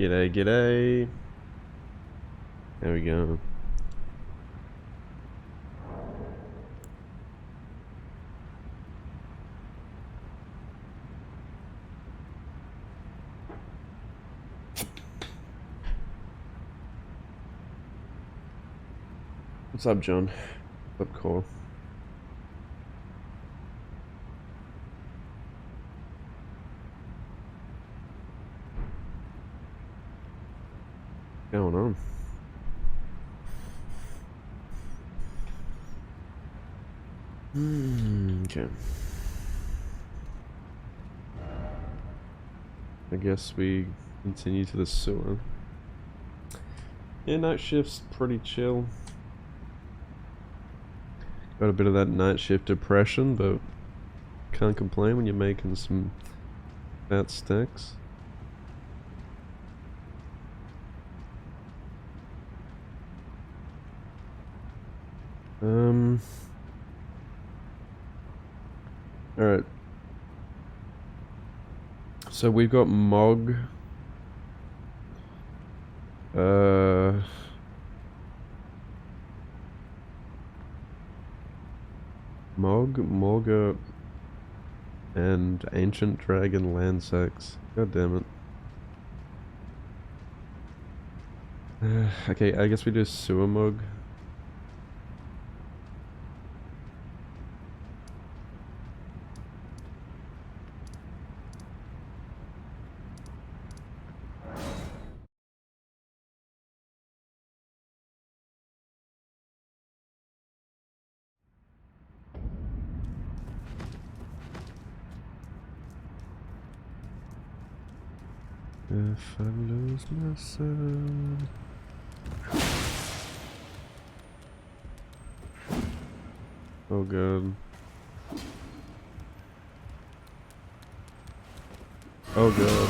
G'day, g'day. There we go. What's up, John? What's up, Cole? What's going on? Okay. I guess we continue to the sewer. Yeah, night shift's pretty chill. Got a bit of that night shift depression, but can't complain when you're making some fat stacks. Alright. So we've got Mog. Morga, and Ancient Dragon Landsex. God damn it. Okay, I guess we do Sewer Mog. If I lose myself. Oh god. Oh god.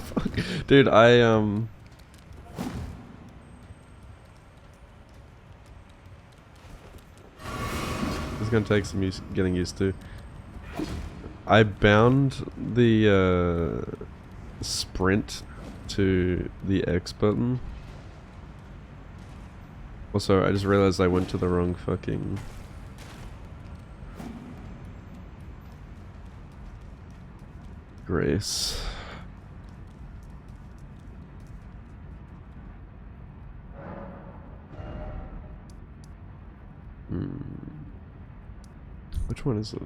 Fuck. Dude, it's gonna take some getting used to. I bound the sprint to the X button. Also, I just realized I went to the wrong fucking... Grace. Which one is it?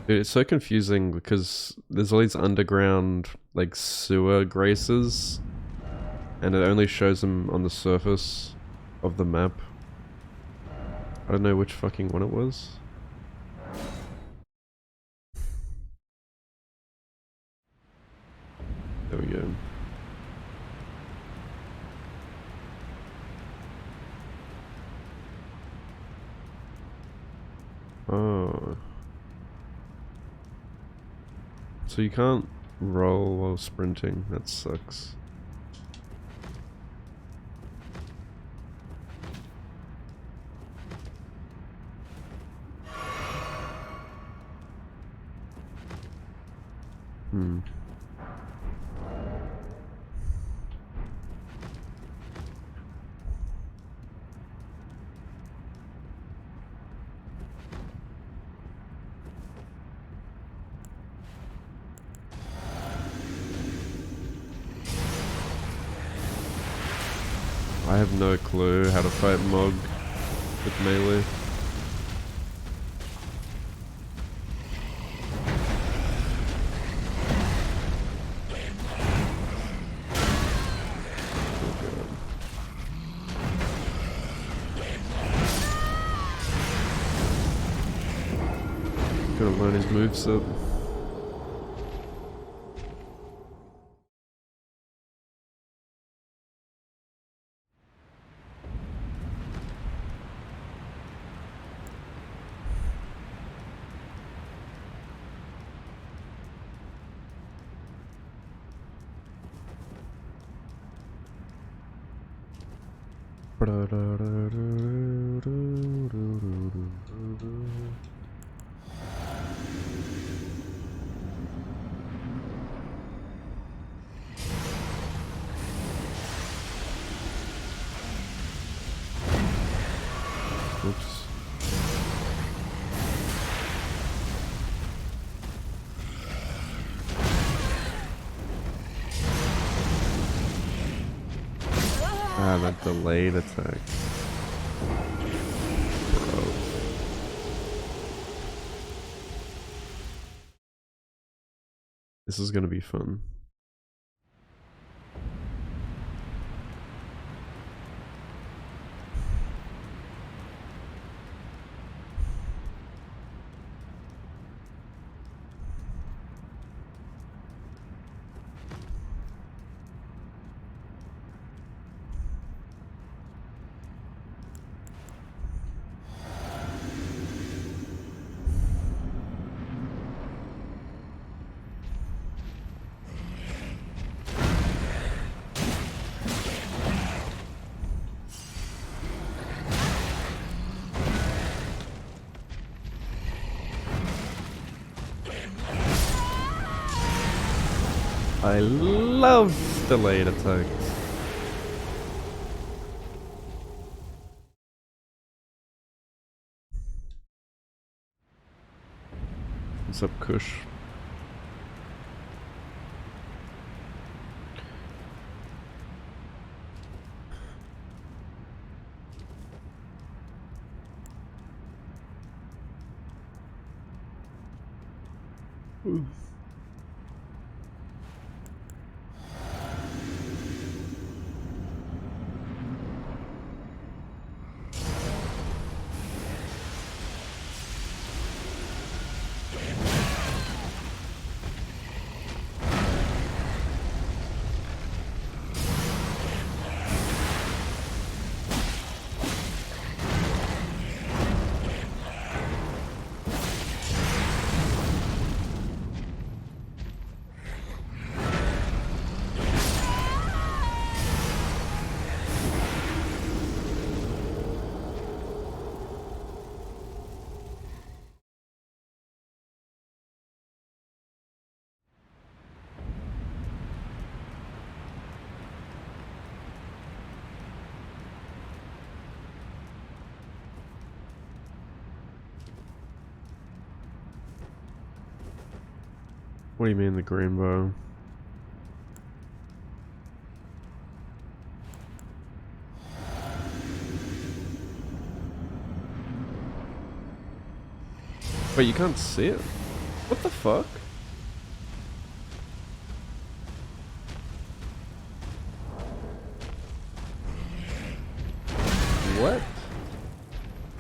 Dude, it's so confusing because there's all these underground, like, sewer graces, and it only shows them on the surface of the map. I don't know which fucking one it was. There we go. Oh. So you can't roll while sprinting, that sucks. I have no clue how to fight Mog with melee. Gotta learn his moveset. Oops. Ah, that delayed attack. Bro. This is gonna be fun. I love delayed attacks. What's up, Kush? Ooh. What do you mean the green bow? Wait, you can't see it? What the fuck? What?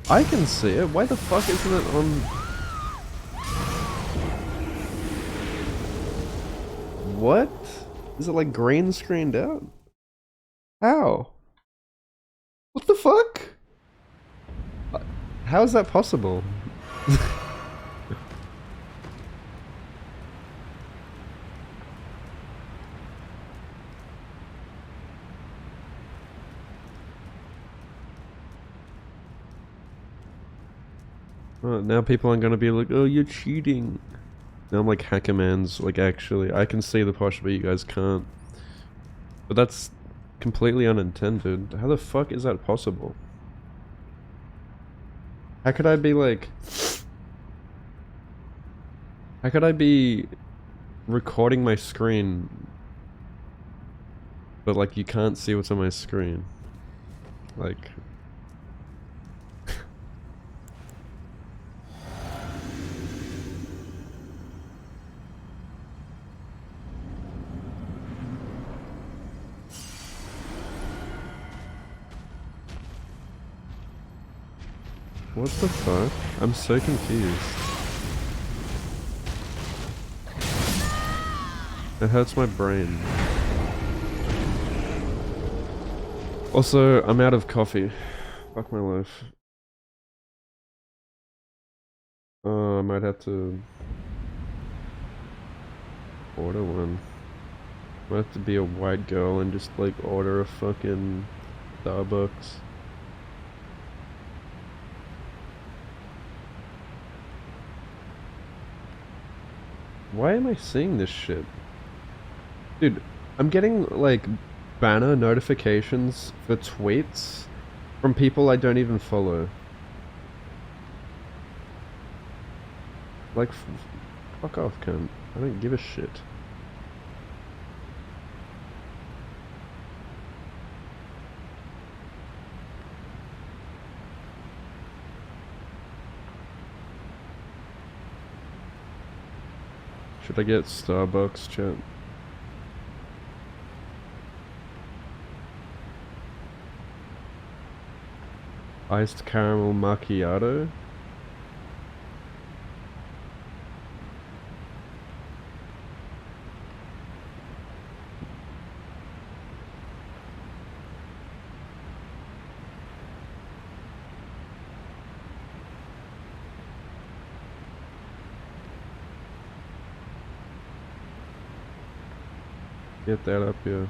I can see it. Why the fuck isn't it on? What? Is it like green screened out? How? What the fuck? How is that possible? Oh, now people aren't gonna be like, oh, you're cheating. Now I'm like, hacker man's like, actually, I can see the posh, but you guys can't. But that's completely unintended. How the fuck is that possible? How could I be like... How could I be recording my screen, but like you can't see what's on my screen? Like... What the fuck? I'm so confused. It hurts my brain. Also, I'm out of coffee. Fuck my life. I might have to order one. Might have to be a white girl and just like order a fucking Starbucks. Why am I seeing this shit? Dude, I'm getting like banner notifications for tweets from people I don't even follow. Like, fuck off, cunt. I don't give a shit. Should I get Starbucks, chat? Iced caramel macchiato? Get that up here.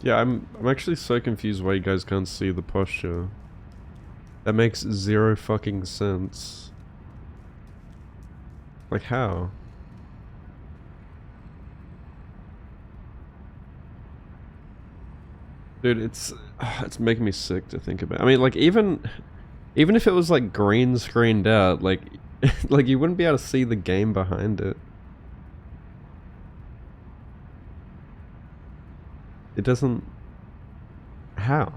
Yeah, I'm actually so confused why you guys can't see the posture. That makes zero fucking sense. Like how? Dude, it's making me sick to think about. I mean, like even if it was like green screened out, like like you wouldn't be able to see the game behind it. It doesn't. How?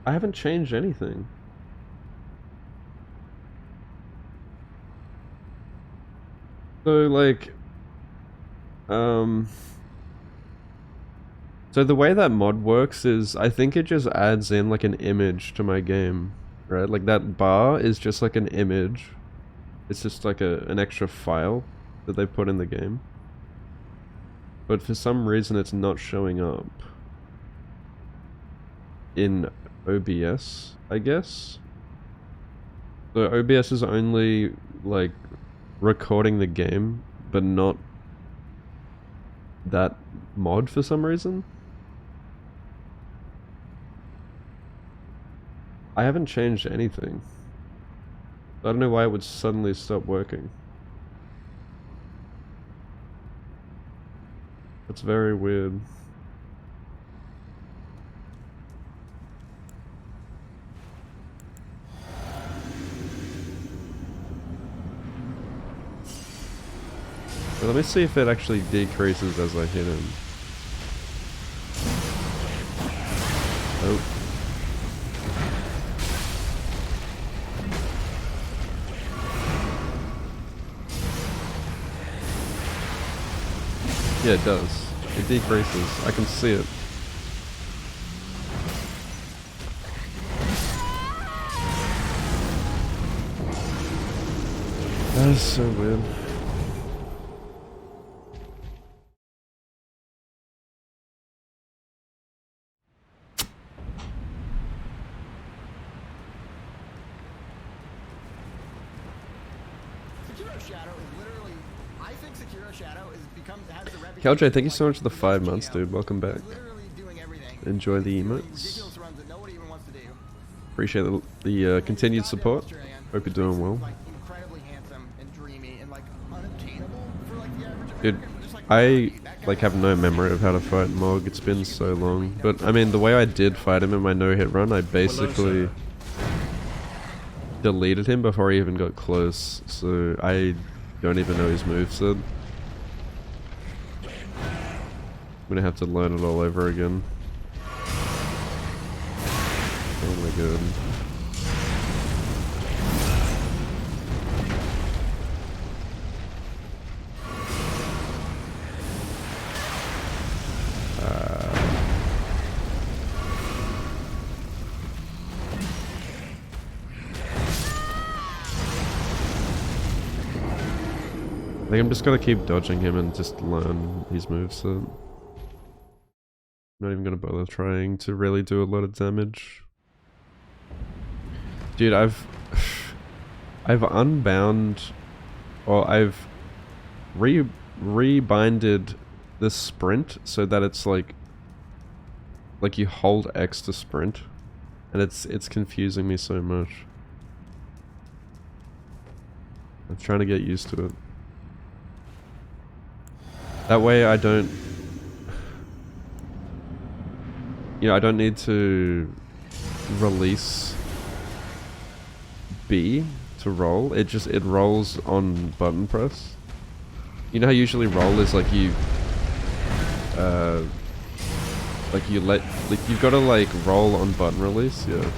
I haven't changed anything. So like, so the way that mod works is, I think it just adds in like an image to my game, right? Like that bar is just like an image. It's just like an extra file that they put in the game. But for some reason it's not showing up in OBS, I guess. So OBS is only like recording the game, but not that mod for some reason. I haven't changed anything. I don't know why it would suddenly stop working. It's very weird. But let me see if it actually decreases as I hit him. Oh. Yeah, it does. It decreases. I can see it. That is so weird. Kelj, thank you so much for the 5 months, dude. Welcome back. Enjoy the emotes. Appreciate the continued support. Hope you're doing well. Dude, I like have no memory of how to fight Mog. It's been so long. But I mean, the way I did fight him in my no-hit run, I basically deleted him before he even got close. So I don't even know his moveset. I'm gonna have to learn it all over again. Oh my god. I think I'm just gonna keep dodging him and just learn his moveset. Not even gonna bother trying to really do a lot of damage. Dude, I've unbound, or I've rebinded the sprint so that it's like you hold X to sprint, and it's confusing me so much. I'm trying to get used to it. That way I don't, you know, I don't need to release B to roll. It rolls on button press. You know how usually roll is like you've got to like roll on button release, yeah.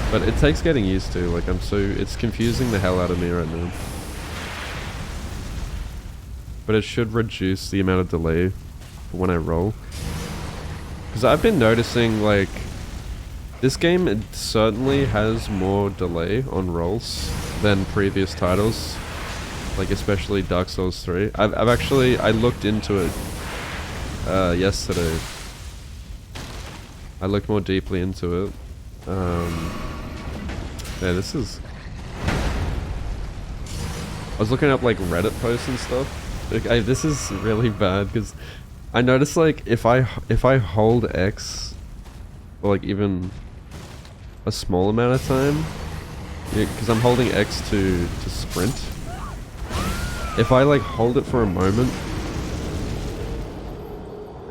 But it takes getting used to. Like it's confusing the hell out of me right now. But it should reduce the amount of delay for when I roll. Because I've been noticing, like, this game it certainly has more delay on rolls than previous titles. Like, especially Dark Souls 3. I looked into it yesterday. I looked more deeply into it. Yeah, this is... I was looking up, like, Reddit posts and stuff. This is really bad, because I noticed, like, if I hold X, or, like, even a small amount of time, because I'm holding X to sprint, if I, like, hold it for a moment,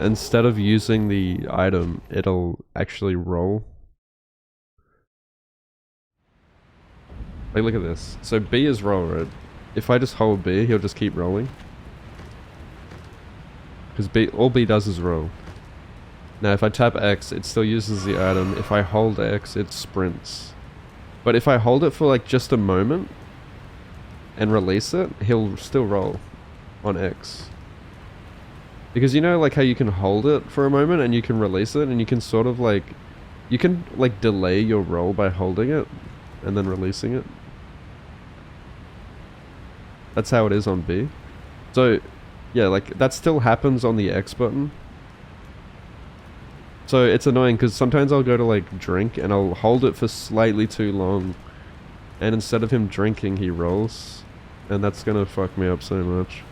instead of using the item, it'll actually roll. Like, look at this. So B is roll, right? If I just hold B, he'll just keep rolling. Because all B does is roll. Now if I tap X, it still uses the item. If I hold X, it sprints. But if I hold it for like just a moment and release it, he'll still roll on X. Because you know like how you can hold it for a moment and you can release it, and you can sort of like... You can like delay your roll by holding it and then releasing it. That's how it is on B. So... yeah, like, that still happens on the X button. So it's annoying, because sometimes I'll go to, like, drink, and I'll hold it for slightly too long. And instead of him drinking, he rolls. And that's gonna fuck me up so much.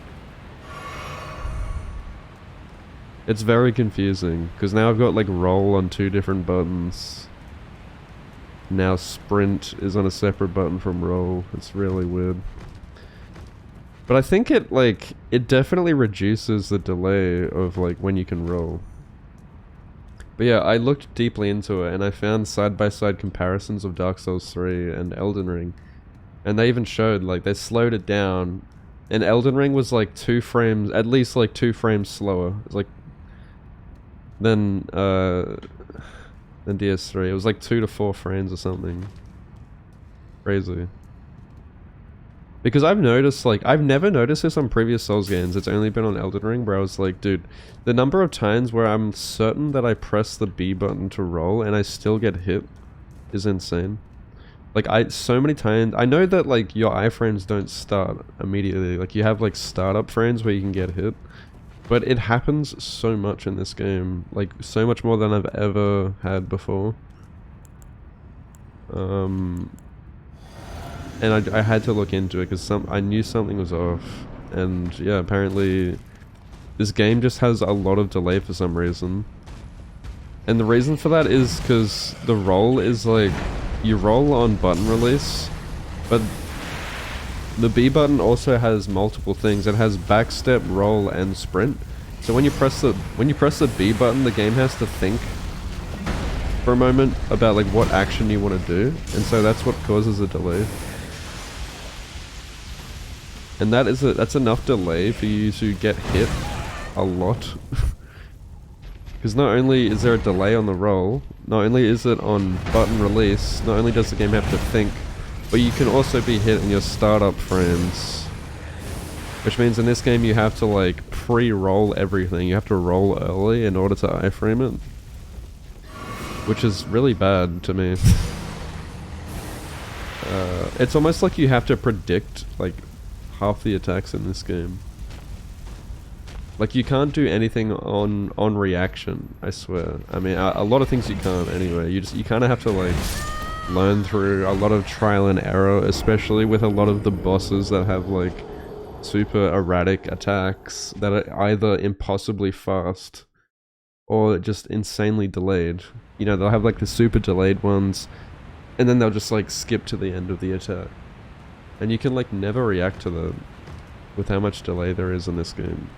It's very confusing, because now I've got, like, roll on 2 different buttons. Now sprint is on a separate button from roll. It's really weird. But I think it, like, it definitely reduces the delay of, like, when you can roll. But yeah, I looked deeply into it, and I found side-by-side comparisons of Dark Souls 3 and Elden Ring. And they even showed, like, they slowed it down. And Elden Ring was, like, 2 frames, at least, like, 2 frames slower. It's like... than DS3. It was, like, 2 to 4 frames or something. Crazy. Because I've noticed, like, I've never noticed this on previous Souls games. It's only been on Elden Ring, where I was like, dude, the number of times where I'm certain that I press the B button to roll and I still get hit is insane. Like, so many times, I know that, like, your iframes don't start immediately. Like, you have, like, startup frames where you can get hit. But it happens so much in this game. Like, so much more than I've ever had before. And I had to look into it because I knew something was off. And yeah, apparently this game just has a lot of delay for some reason. And the reason for that is because the roll is like, you roll on button release, but the B button also has multiple things. It has backstep, roll, and sprint. So when you press the B button, the game has to think for a moment about like what action you want to do, and so that's what causes a delay. And that's enough delay for you to get hit a lot. Because not only is there a delay on the roll, not only is it on button release, not only does the game have to think, but you can also be hit in your startup frames. Which means in this game you have to like pre-roll everything. You have to roll early in order to iframe it. Which is really bad to me. It's almost like you have to predict like half the attacks in this game. Like you can't do anything on reaction, I swear. I mean, a lot of things you can't anyway. You kind of have to like learn through a lot of trial and error, especially with a lot of the bosses that have like super erratic attacks that are either impossibly fast or just insanely delayed. You know, they'll have like the super delayed ones, and then they'll just like skip to the end of the attack. And you can like never react to that with how much delay there is in this game.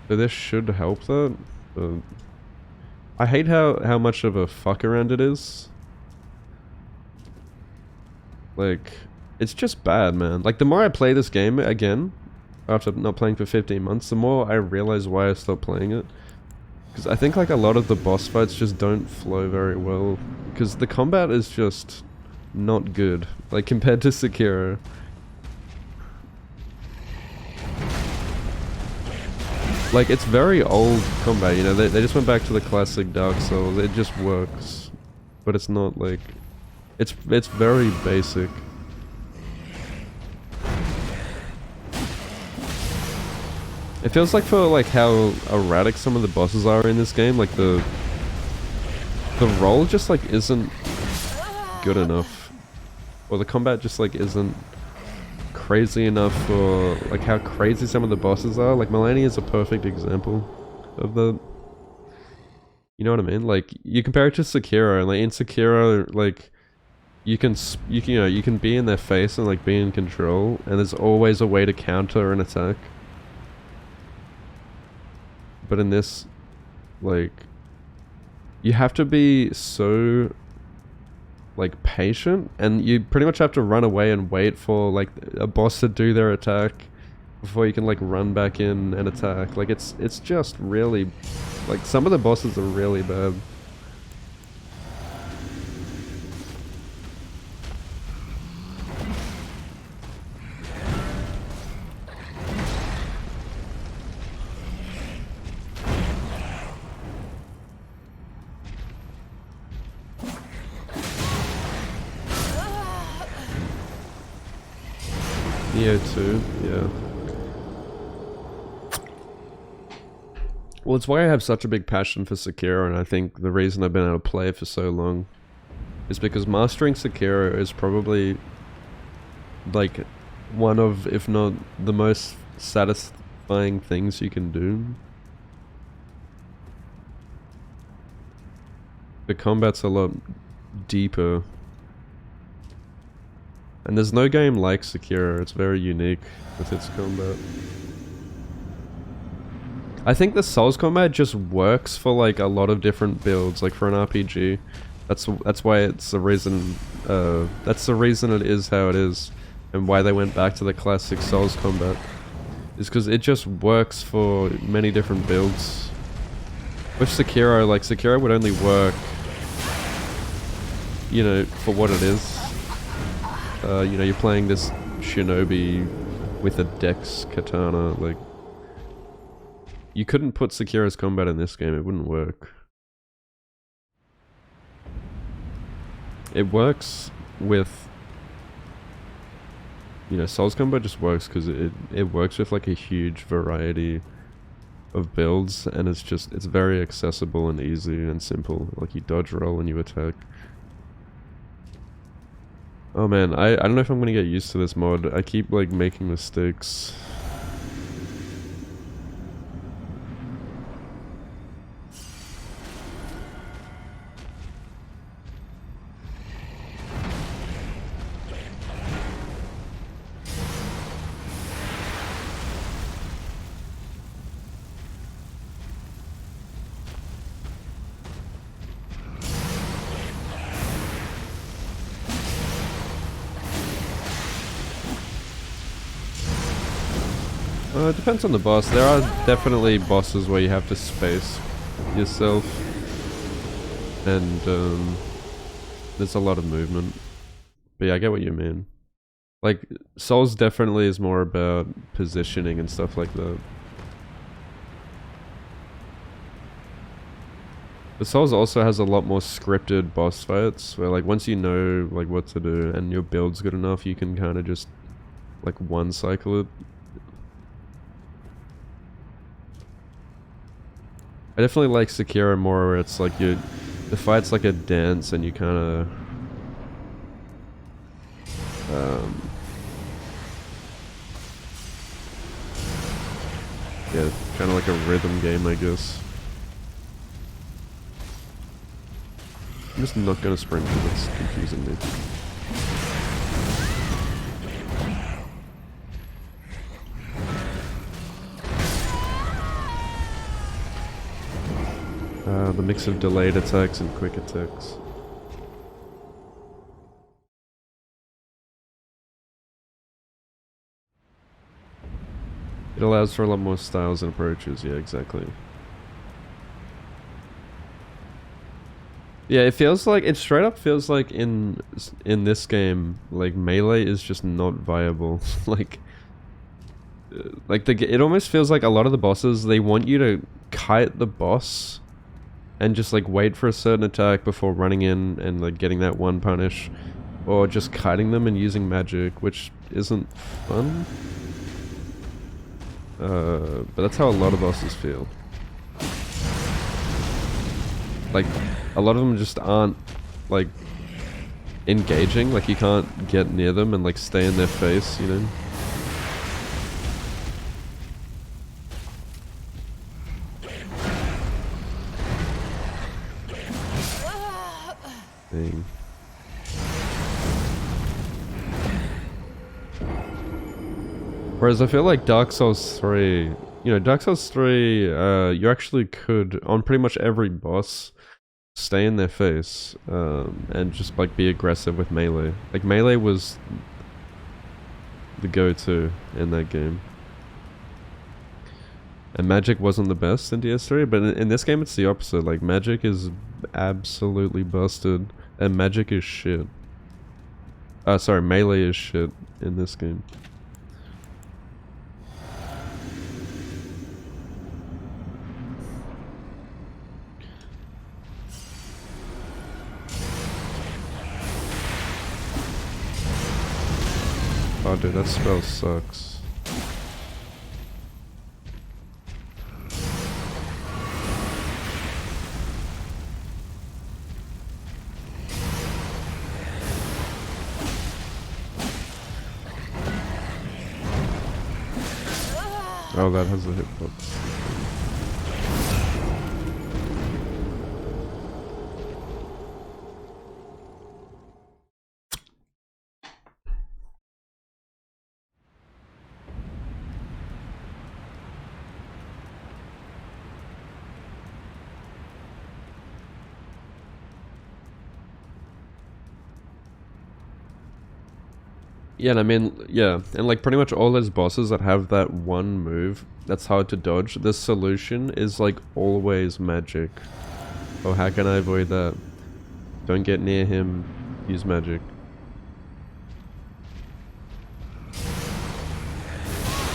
So this should help that. I hate how much of a fuck around it is. Like, it's just bad, man. Like, the more I play this game again, after not playing for 15 months, the more I realize why I stopped playing it. Because I think like a lot of the boss fights just don't flow very well. Because the combat is just not good. Like, compared to Sekiro. Like, it's very old combat, you know, they just went back to the classic Dark Souls. It just works. But it's not like... It's very basic. It feels like for like how erratic some of the bosses are in this game, like the roll just like isn't good enough. Or the combat just like isn't crazy enough for like how crazy some of the bosses are. Like Melania is a perfect example of that. You know what I mean? Like you compare it to Sekiro, and like in Sekiro, like you can be in their face and like be in control, and there's always a way to counter an attack. But in this, like, you have to be so like patient, and you pretty much have to run away and wait for like a boss to do their attack before you can like run back in and attack. Like it's just really, like some of the bosses are really bad. Neo 2, yeah. Well, it's why I have such a big passion for Sekiro, and I think the reason I've been able to play it for so long is because mastering Sekiro is probably like one of, if not the most satisfying things you can do. The combat's a lot deeper. And there's no game like Sekiro. It's very unique with its combat. I think the Souls combat just works for like a lot of different builds, like for an RPG. That's why it's the reason. That's the reason it is how it is, and why they went back to the classic Souls combat. Is because it just works for many different builds. With Sekiro, like Sekiro would only work, you know, for what it is. You know, you're playing this shinobi with a dex katana, like... You couldn't put Sekiro's combat in this game, it wouldn't work. It works with... You know, Souls combat just works because it works with like a huge variety of builds, and it's very accessible and easy and simple. Like you dodge, roll, and you attack. Oh man, I don't know if I'm gonna get used to this mod. I keep like making mistakes. It depends on the boss. There are definitely bosses where you have to space yourself, and there's a lot of movement. But yeah, I get what you mean. Like, Souls definitely is more about positioning and stuff like that. But Souls also has a lot more scripted boss fights, where like once you know like what to do and your build's good enough, you can kind of just like one cycle it. I definitely like Sekiro more, where it's like the fight's like a dance, and you kind of Yeah, kind of like a rhythm game, I guess. I'm just not gonna sprint because it's confusing me. The mix of delayed attacks and quick attacks. It allows for a lot more styles and approaches, yeah, exactly. Yeah, it feels like, it straight up feels like in this game, like melee is just not viable. It almost feels like a lot of the bosses, they want you to kite the boss and just like wait for a certain attack before running in and like getting that one punish, or just kiting them and using magic, which isn't fun. But that's how a lot of bosses feel. Like, a lot of them just aren't, like, engaging. Like, you can't get near them and, like, stay in their face, you know? Dang. Whereas I feel like Dark Souls 3, you know, Dark Souls 3, you actually could, on pretty much every boss, stay in their face, and just, like, be aggressive with melee. Like, melee was the go-to in that game. And magic wasn't the best in DS3, but in this game it's the opposite. Like, magic is absolutely busted, and magic is shit. Sorry, melee is shit in this game. Oh dude, that spell sucks. Oh, that has a hitbox. Yeah, and I mean, yeah, and like pretty much all those bosses that have that one move that's hard to dodge, the solution is like always magic. Oh, how can I avoid that? Don't get near him, use magic.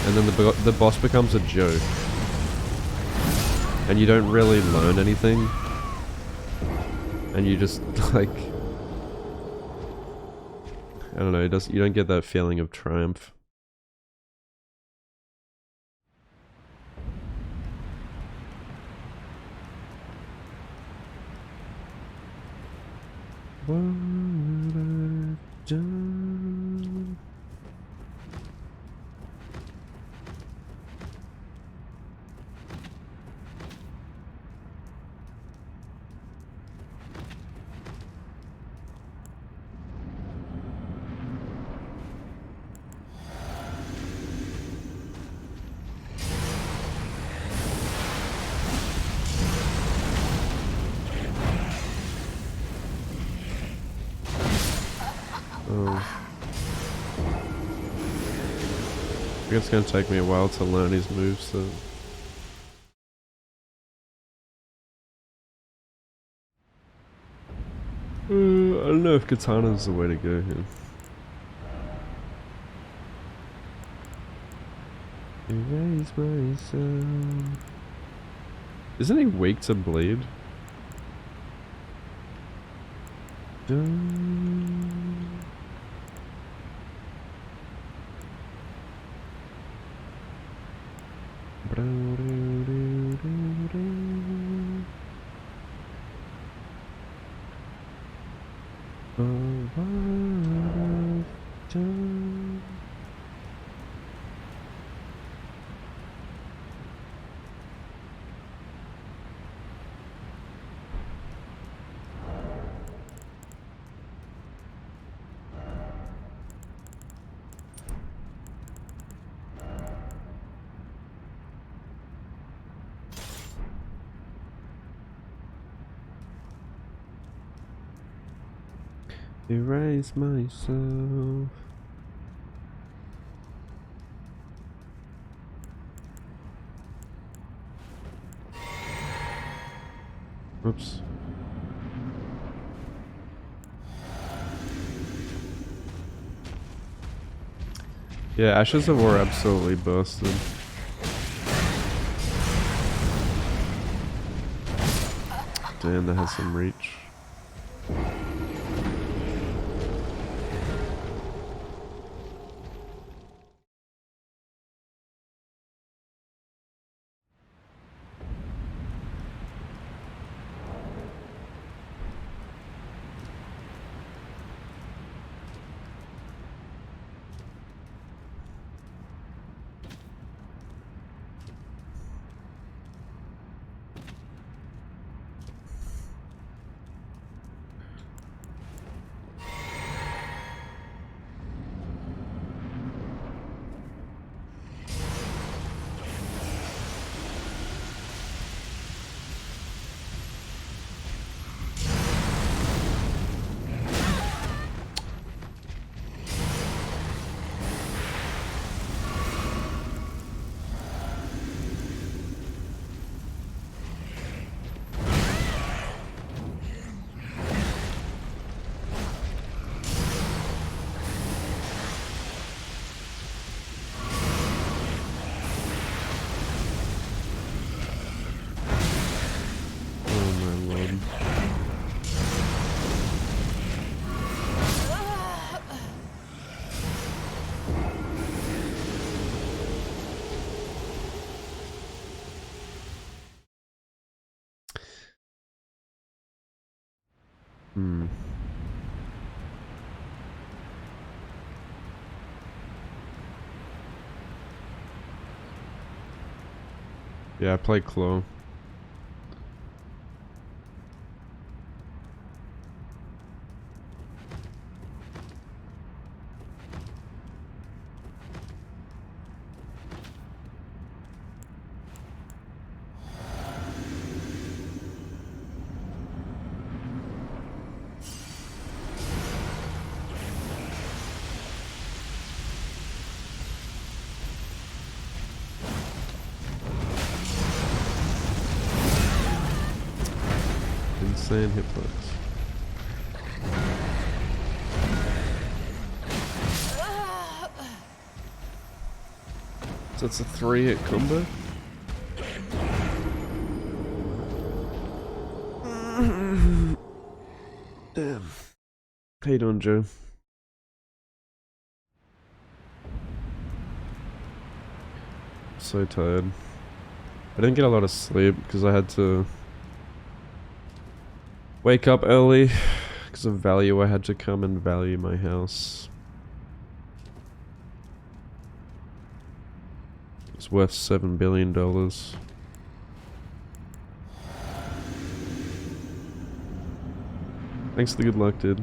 And then the boss becomes a joke. And you don't really learn anything. And you just, like... I don't know, you don't get that feeling of triumph. What I've done. I think it's gonna take me a while to learn his moves, so... I don't know if Katana's the way to go here. Erase myself. Isn't he weak to bleed? Erase myself. Oops. Yeah, Ashes of War absolutely busted. Damn, that has some reach. Yeah, I play Claw. Insane hit points. So it's a 3-hit combo? Damn. How you doing, Joe? So tired. I didn't get a lot of sleep because I had to wake up early because of value. I had to come and value my house. It's worth $7 billion. Thanks for the good luck, dude.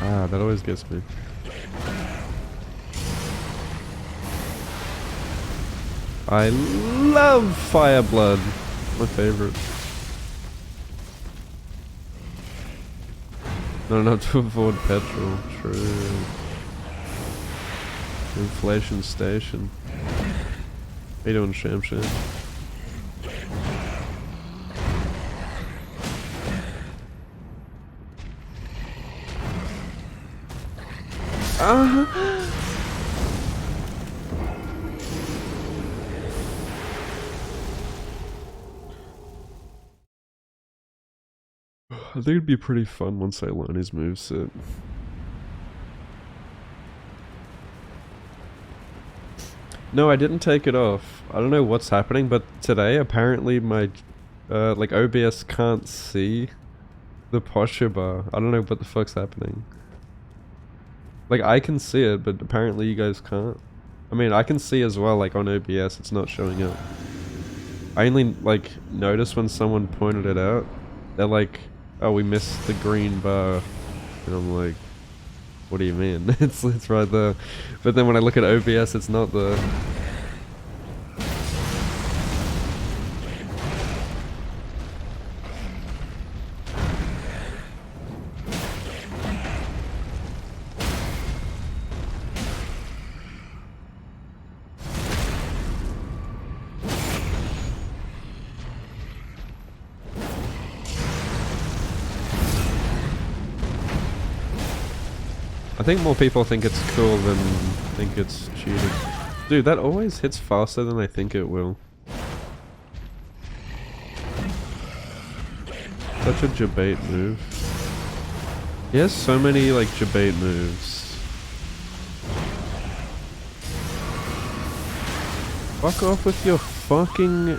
Ah, that always gets me. I love Fireblood. My favorite. No, not to avoid petrol. True. Inflation station. How you doing, Sham? I think it'd be pretty fun once I learn his moveset. No, I didn't take it off. I don't know what's happening, but today apparently my like OBS can't see the posture bar. I don't know what the fuck's happening. Like I can see it, but apparently you guys can't. I mean, I can see as well, like on OBS, it's not showing up. I only like noticed when someone pointed it out. They're like, oh, we missed the green bar. And I'm like, What do you mean? It's right there. But then when I look at OBS, it's not there. I think more people think it's cool than think it's cheating. Dude, that always hits faster than I think it will. Such a debate move. He has so many like debate moves. Fuck off with your fucking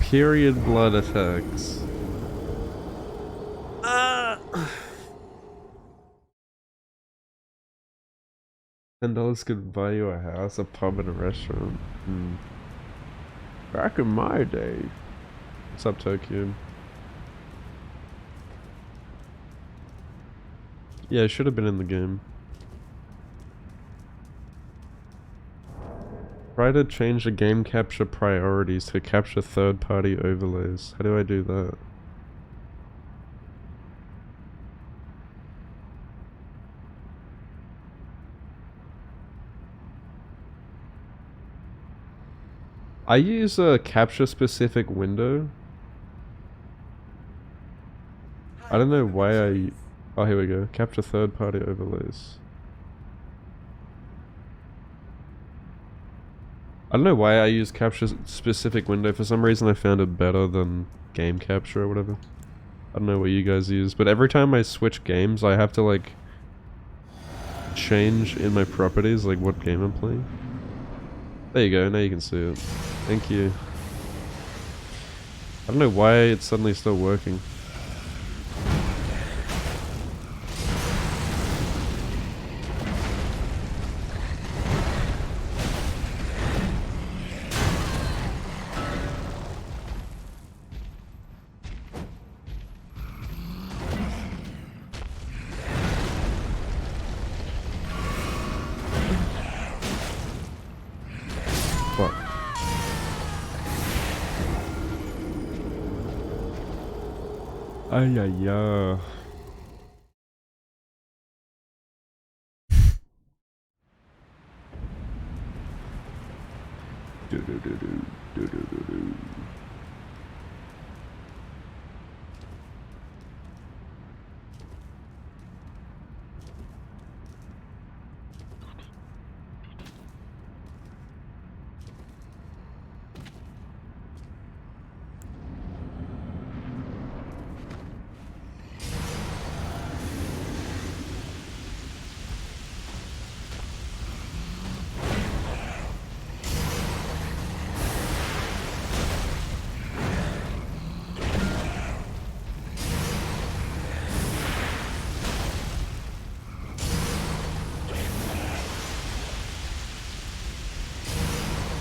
period blood attacks. $10 could buy you a house, a pub, and a restaurant. Back in my day. What's up, Tokyo? Yeah, it should have been in the game. Try to change the game capture priorities to capture third-party overlays. How do I do that? I use a capture specific window. I don't know why I... Oh, here we go. Capture third-party overlays. I don't know why I use capture specific window. For some reason I found it better than game capture or whatever. I don't know what you guys use, but every time I switch games I have to like change in my properties like what game I'm playing. There you go, now you can see it. Thank you. I don't know why it's suddenly still working. Ay, ay, ay. Do, do, do, do, do, do, do, do.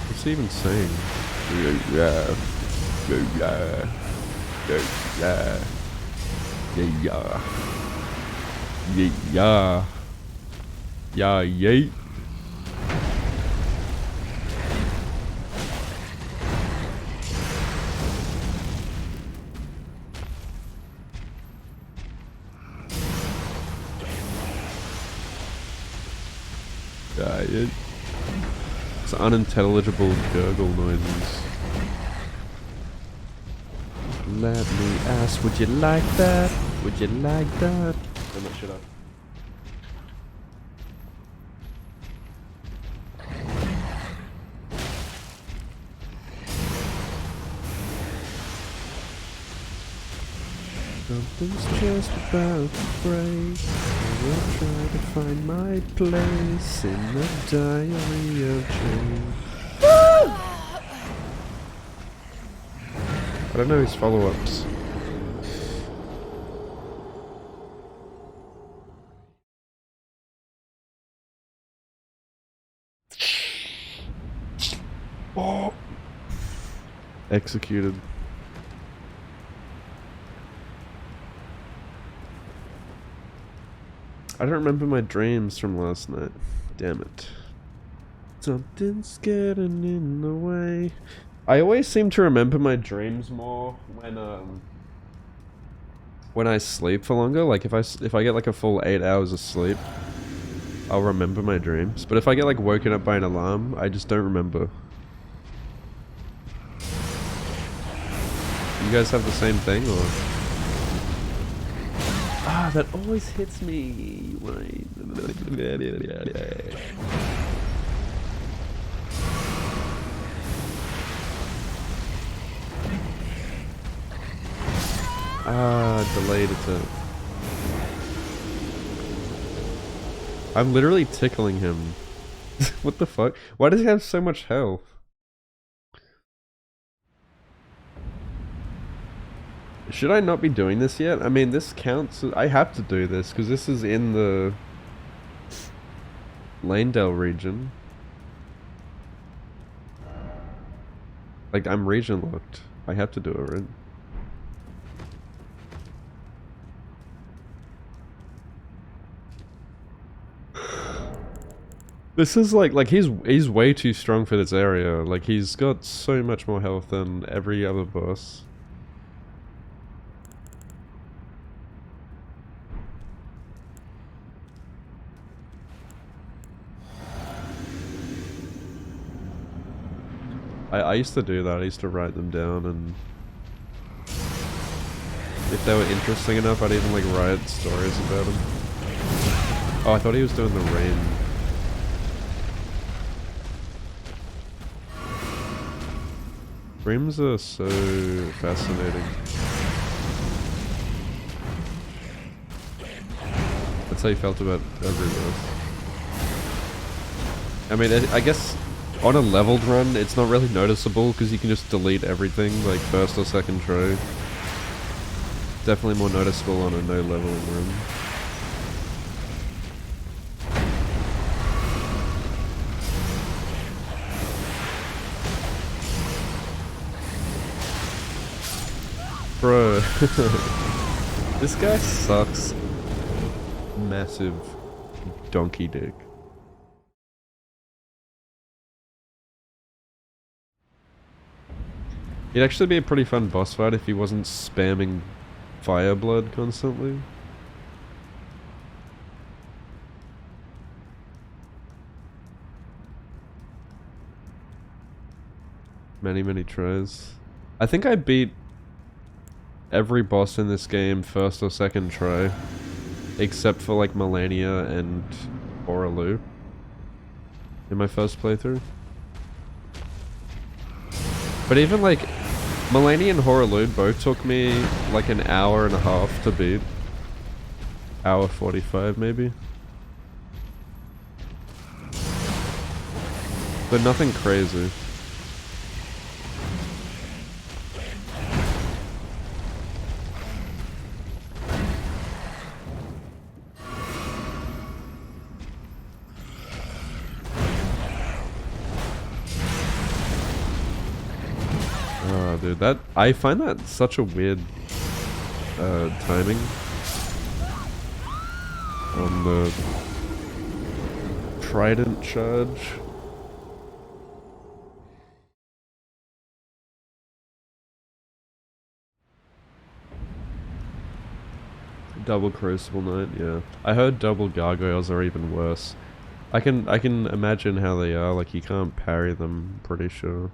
What's he even saying? Yeah. Yeah. Yeah. Yeah. Yeah. Yeah. Yeah. Yeah. Yeah. It's unintelligible gurgle noises. Let me ask, would you like that? Would you like that? Turn that shit up. Something's just about to break. I will try to find my place in the diary of change. I don't know his follow-ups. Oh. Executed. I don't remember my dreams from last night. Damn it. Something's getting in the way. I always seem to remember my dreams more when I sleep for longer. Like if I get like a full 8 hours of sleep, I'll remember my dreams. But if I get like woken up by an alarm, I just don't remember. You guys have the same thing, or? Ah, that always hits me. Ah, delayed attempt. I'm literally tickling him. What the fuck? Why does he have so much health? Should I not be doing this yet? I mean, this counts. I have to do this because this is in the Lanedale region. Like, I'm region locked. I have to do it, right? This is like he's way too strong for this area. Like, he's got so much more health than every other boss. I used to do that. I used to write them down, and if they were interesting enough, I'd even like write stories about them. Oh, I thought he was doing the rain. Dreams are so fascinating. That's how you felt about every boss. I mean, I guess on a leveled run, it's not really noticeable because you can just delete everything, like first or second try. Definitely more noticeable on a no leveling run. Bro, this guy sucks. Massive donkey dick. It'd actually be a pretty fun boss fight if he wasn't spamming fire blood constantly. Many tries. I think I beat every boss in this game first or second try, except for like Melania and Oraloo in my first playthrough. But even like Melania and Horaloo both took me like an hour and a half to beat. Hour 45 maybe. But nothing crazy. Dude, that I find that such a weird timing on the trident charge. Double Crucible Knight, yeah. I heard double gargoyles are even worse. I can imagine how they are. Like, you can't parry them, pretty sure.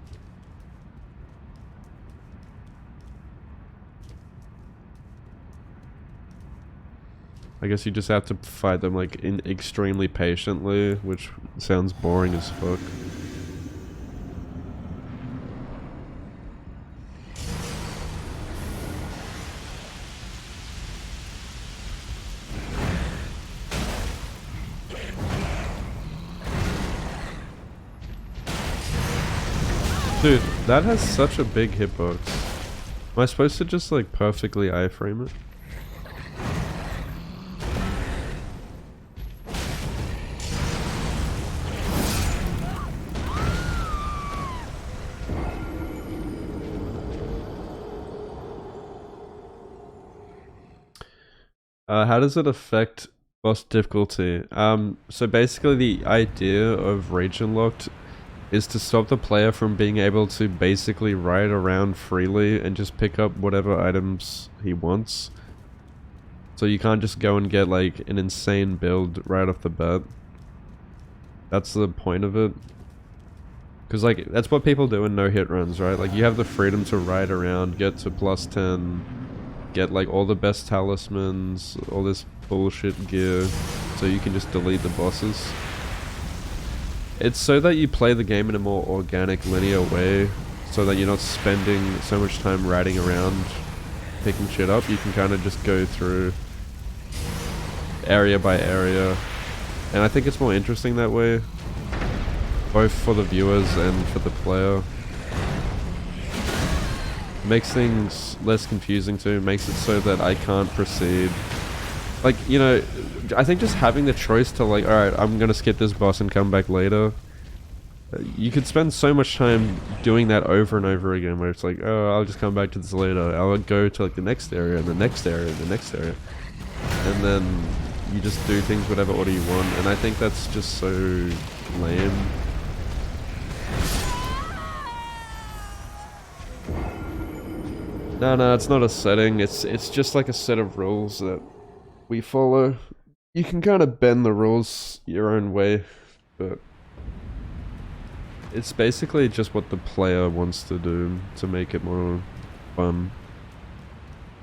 I guess you just have to fight them like extremely patiently, which sounds boring as fuck. Dude, that has such a big hitbox. Am I supposed to just like perfectly iframe it? How does it affect Boss difficulty. So basically the idea of region locked is to stop the player from being able to basically ride around freely and just pick up whatever items he wants. So you can't just go and get like an insane build right off the bat. That's the point of it. Because like, that's what people do in no-hit runs, right? Like you have the freedom to ride around, get to +10, get like all the best talismans, all this bullshit gear, so you can just delete the bosses. It's so that you play the game in a more organic, linear way, so that you're not spending so much time riding around picking shit up. You can kind of just go through area by area, and I think it's more interesting that way, both for the viewers and for the player. Makes things less confusing too, makes it so that I can't proceed. Like, you know, I think just having the choice to like, alright, I'm gonna skip this boss and come back later. You could spend so much time doing that over and over again, where it's like, oh, I'll just come back to this later. I'll go to like the next area and the next area and the next area. And then you just do things whatever order you want, and I think that's just so lame. No, it's not a setting. It's just like a set of rules that we follow. You can kind of bend the rules your own way, but it's basically just what the player wants to do to make it more fun.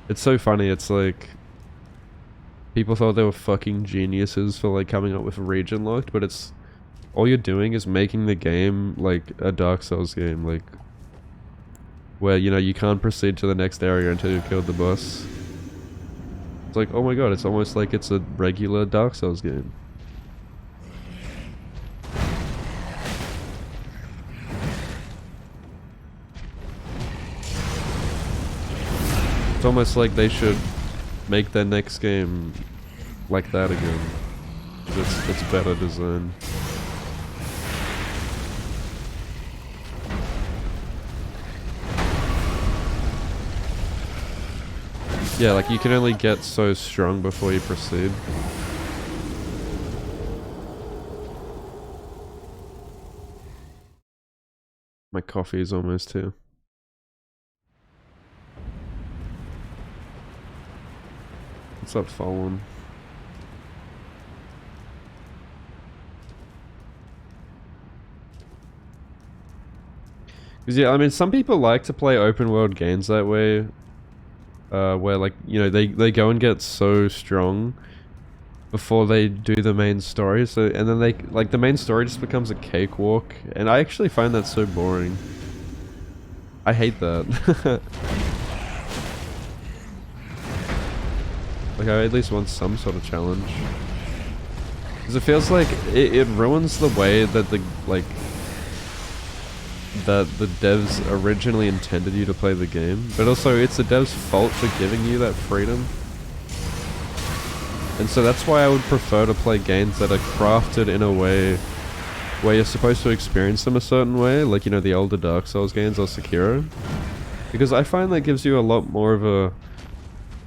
It's so funny. It's like people thought they were fucking geniuses for like coming up with region locked, but it's all you're doing is making the game like a Dark Souls game, like where, you know, you can't proceed to the next area until you've killed the boss. It's like, oh my god, it's almost like it's a regular Dark Souls game. It's almost like they should make their next game like that again. It's better design. Yeah, like you can only get so strong before you proceed. My coffee is almost here. What's up, Fallen? Because yeah, I mean, some people like to play open world games that way. Where like, you know, they go and get so strong before they do the main story, so, and then they, like, the main story just becomes a cakewalk, and I actually find that so boring. I hate that. Like, I at least want some sort of challenge. Because it feels like it ruins the way that the, like, that the devs originally intended you to play the game, but also it's the devs' fault for giving you that freedom. And so that's why I would prefer to play games that are crafted in a way where you're supposed to experience them a certain way, like, you know, the older Dark Souls games or Sekiro. Because I find that gives you a lot more of a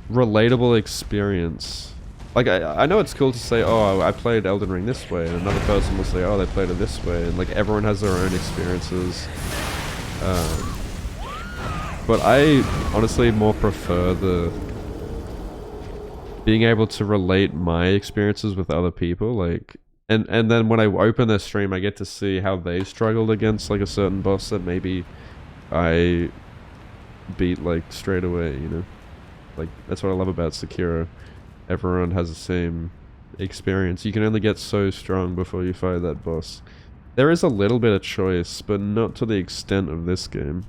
relatable experience. Like, I know it's cool to say, oh, I played Elden Ring this way, and another person will say, oh, they played it this way, and like everyone has their own experiences. But I honestly more prefer the being able to relate my experiences with other people, like, and then when I open their stream, I get to see how they struggled against like a certain boss that maybe I beat like straight away, you know? Like, that's what I love about Sekiro. Everyone has the same experience. You can only get so strong before you fight that boss. There is a little bit of choice, but not to the extent of this game.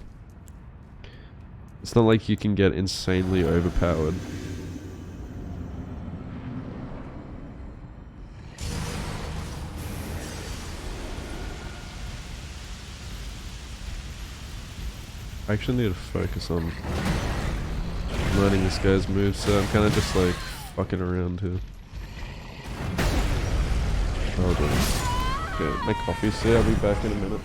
It's not like you can get insanely overpowered. I actually need to focus on learning this guy's moves, so I'm kind of just like fucking around here. Hold on. Okay, my coffee's here, I'll be back in a minute.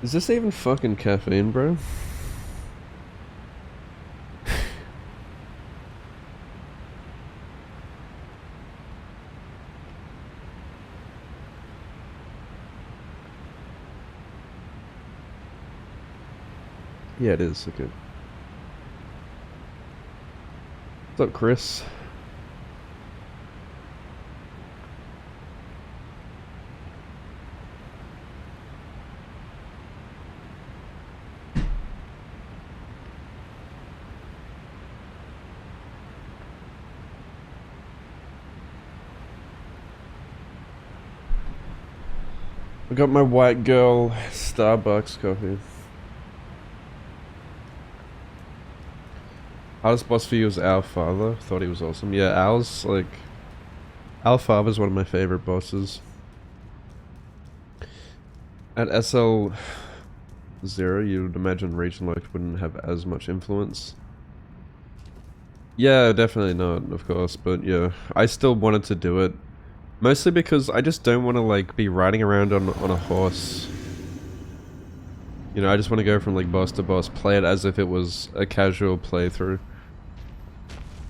Is this even fucking caffeine, bro? Yeah, it is. Okay. What's up, Chris? I got my white girl Starbucks coffee. Hardest boss for you was Our Father. Thought he was awesome. Yeah, Al's like... Our Father's one of my favorite bosses. At SL0, you'd imagine region locked wouldn't have as much influence. Yeah, definitely not, of course, but yeah. I still wanted to do it. Mostly because I just don't want to like be riding around on a horse. You know, I just want to go from like boss to boss, play it as if it was a casual playthrough.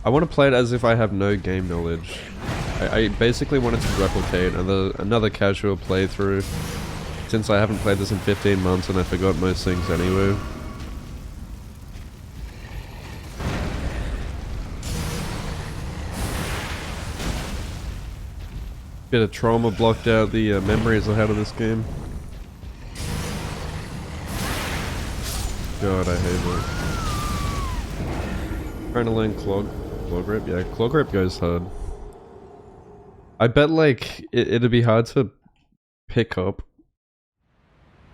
I want to play it as if I have no game knowledge. I basically wanted to replicate another casual playthrough, since I haven't played this in 15 months and I forgot most things anyway. Bit of trauma blocked out the memories I had of this game. God, I hate it. Trying to learn claw grip? Yeah, claw grip goes hard. I bet like it'd be hard to pick up.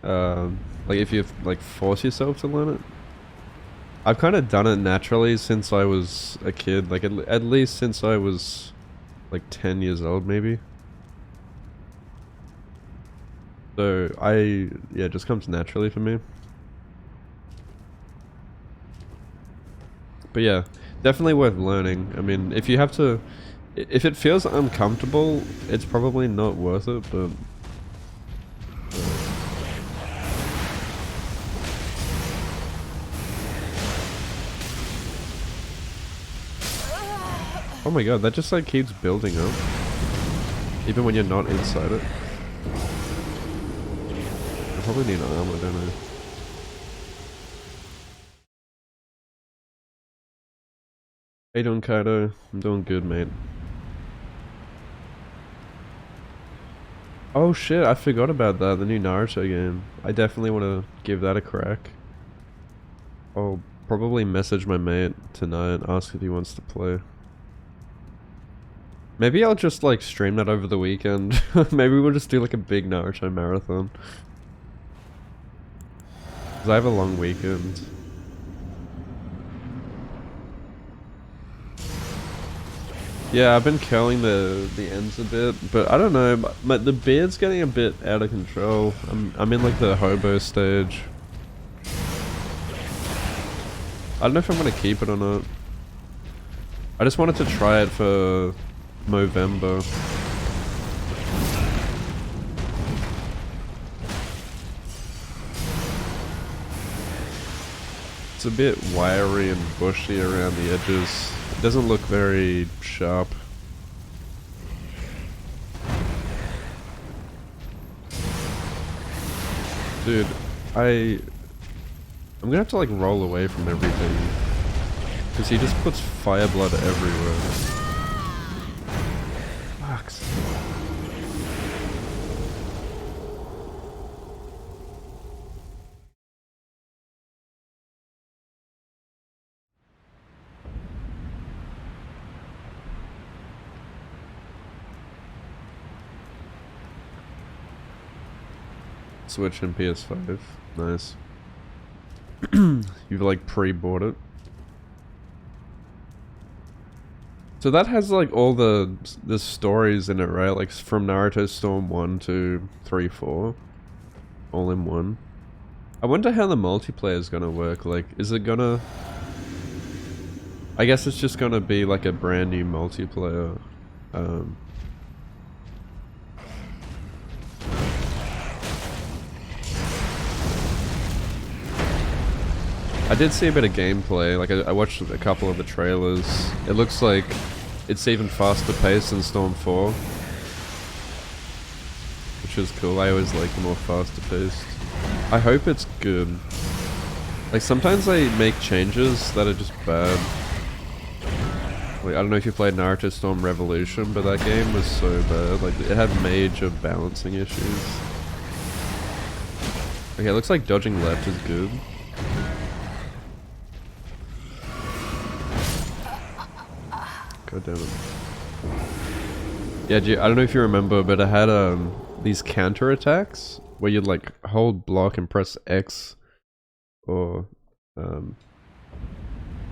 Like if you like force yourself to learn it. I've kind of done it naturally since I was a kid, like at least since I was like 10 years old maybe. So yeah, it just comes naturally for me. But yeah, definitely worth learning. I mean, if you have to, if it feels uncomfortable, it's probably not worth it, but... Oh my god, that just like keeps building up. Even when you're not inside it. I probably need armor, don't I? How you doing, Kaido? I'm doing good, mate. Oh shit, I forgot about that, the new Naruto game. I definitely want to give that a crack. I'll probably message my mate tonight, ask if he wants to play. Maybe I'll just like stream that over the weekend. Maybe we'll just do like a big Naruto marathon. Cause I have a long weekend. Yeah, I've been curling the ends a bit, but I don't know. The beard's getting a bit out of control. I'm in like the hobo stage. I don't know if I'm gonna keep it or not. I just wanted to try it for Movember. It's a bit wiry and bushy around the edges. It doesn't look very sharp. Dude, I'm gonna have to like roll away from everything. Because he just puts fire blood everywhere. Fucks. Switch and PS5. Nice. You've like pre-bought it. So that has like all the stories in it, right? Like from Naruto Storm 1 to 3, 4. All in one. I wonder how the multiplayer is gonna work. Like, is it gonna... I guess it's just gonna be like a brand new multiplayer. I did see a bit of gameplay, like I watched a couple of the trailers. It looks like it's even faster paced than Storm 4. Which is cool, I always like the more faster paced. I hope it's good. Like sometimes they make changes that are just bad. Like, I don't know if you played Naruto Storm Revolution, but that game was so bad. Like it had major balancing issues. Okay, it looks like dodging left is good. God damn it. Yeah, I don't know if you remember, but it had these counter attacks where you'd like hold block and press X, or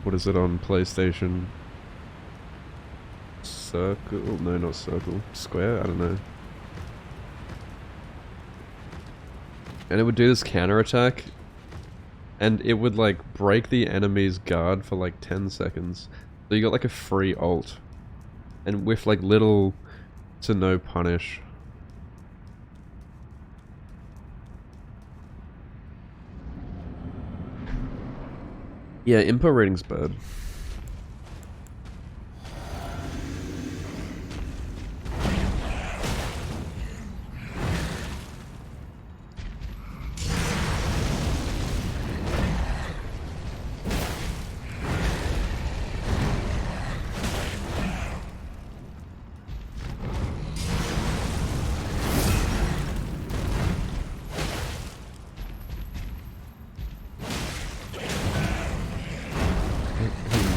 what is it on PlayStation? Circle? No, not circle. Square? I don't know. And it would do this counter attack, and it would like break the enemy's guard for like 10 seconds. So you got like a free ult, and with like little to no punish. Yeah, Impa rating's bad.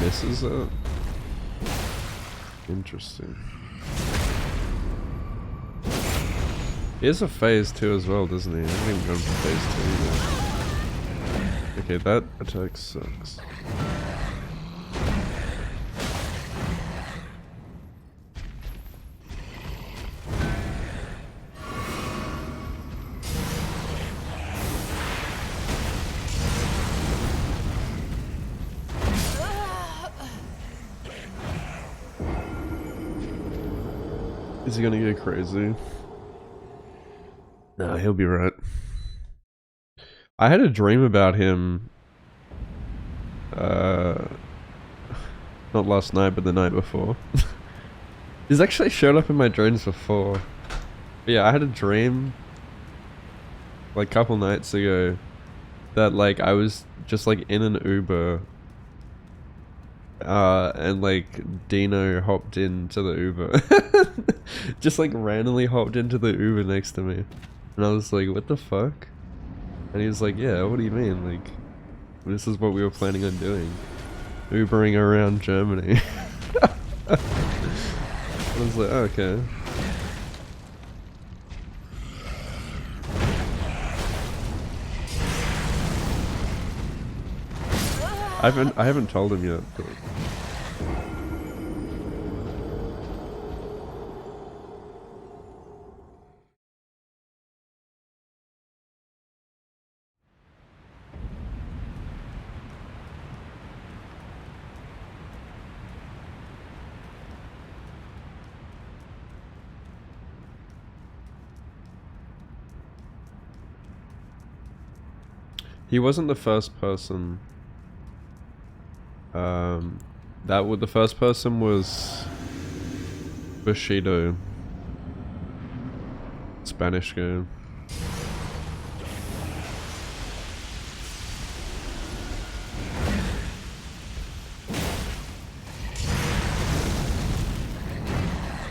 Misses it? Interesting. He has a phase 2 as well, doesn't he? I haven't even gone for phase 2 yet. Okay, that attack sucks. Is he gonna get crazy? No, he'll be right. I had a dream about him. Not last night, but the night before. He's actually showed up in my dreams before. But yeah, I had a dream like a couple nights ago that like I was just like in an Uber. And like Dino hopped into the Uber. Just like randomly hopped into the Uber next to me. And I was like, what the fuck? And he was like, yeah, what do you mean? Like, this is what we were planning on doing. Ubering around Germany. I was like, oh, okay. I haven't told him yet, but he wasn't the first person. The first person was Bushido, Spanish guy.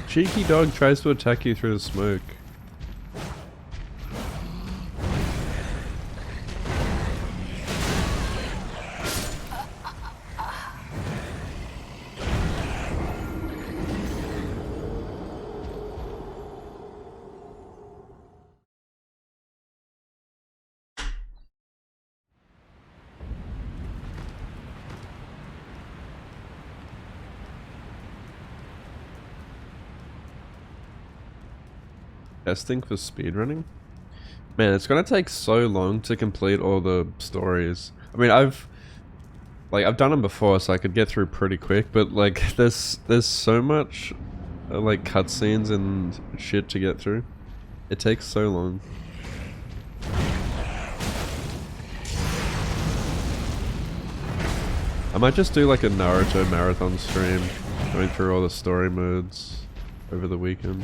Cheeky dog tries to attack you through the smoke. Testing for speedrunning? Man, it's gonna take so long to complete all the stories. I mean, I've done them before, so I could get through pretty quick, but like there's so much like cutscenes and shit to get through. It takes so long. I might just do like a Naruto marathon stream, going through all the story modes over the weekend.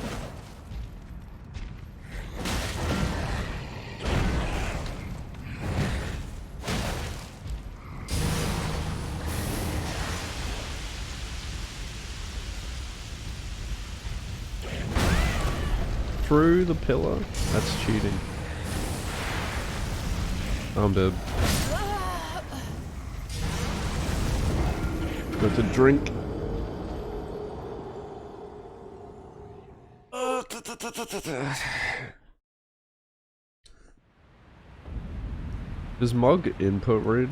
Through the pillar? That's cheating. I'm dead. Got to drink. Does Mog input read?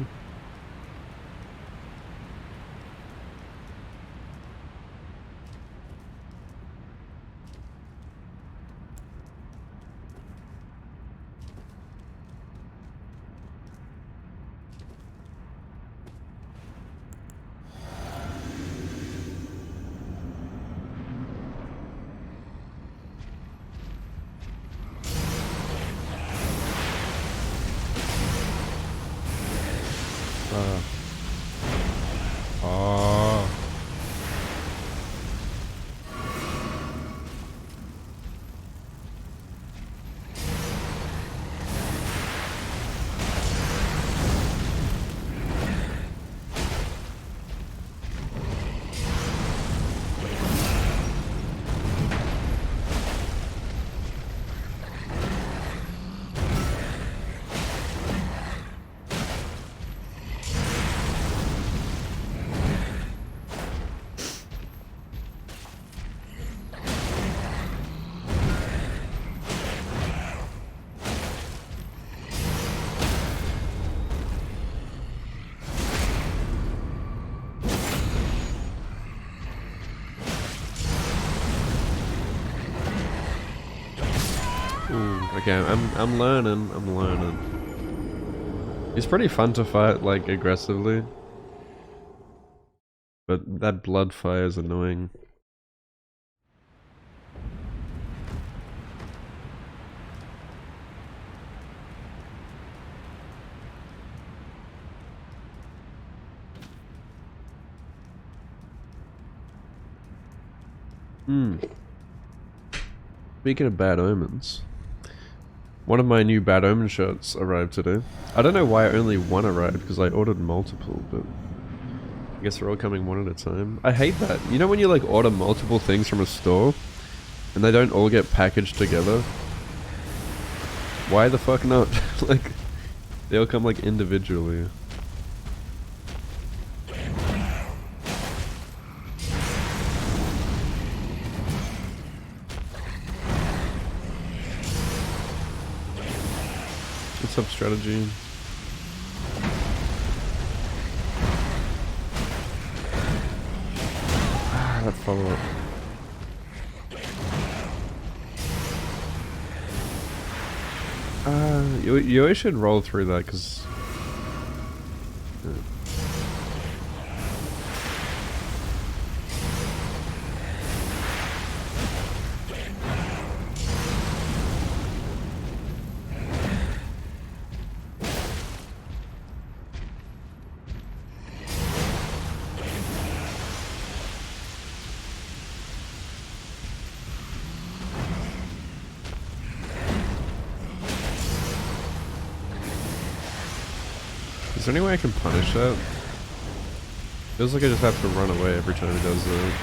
Okay, I'm learning. It's pretty fun to fight, like, aggressively. But that blood fire is annoying. Speaking of bad omens, one of my new Bad Omen shirts arrived today. I don't know why only one arrived, because I ordered multiple, but I guess they're all coming one at a time. I hate that. You know when you like order multiple things from a store, and they don't all get packaged together? Why the fuck not? Like, they all come like individually. What's up, strategy? That follow-up. You always should roll through that, because... Is there any way I can punish that? Feels like I just have to run away every time he does that.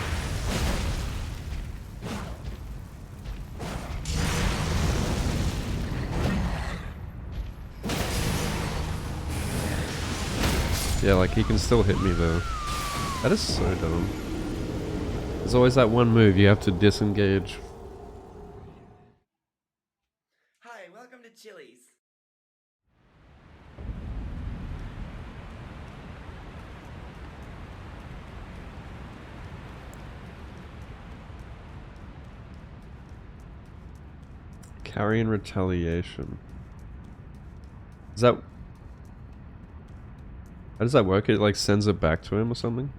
Yeah, like he can still hit me though. That is so dumb. There's always that one move you have to disengage. Hi, welcome to Chili's. Carry in retaliation. Is that... How does that work? It like sends it back to him or something?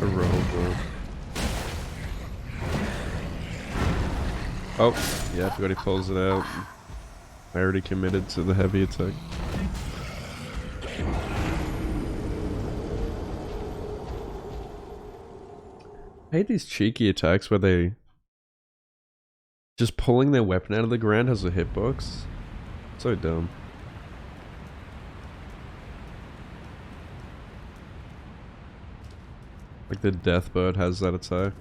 roll, bro. Oh, yeah, I forgot he pulls it out. I already committed to the heavy attack. I hate these cheeky attacks where they just pulling their weapon out of the ground has a hitbox. So dumb. Like the Deathbird has that attack.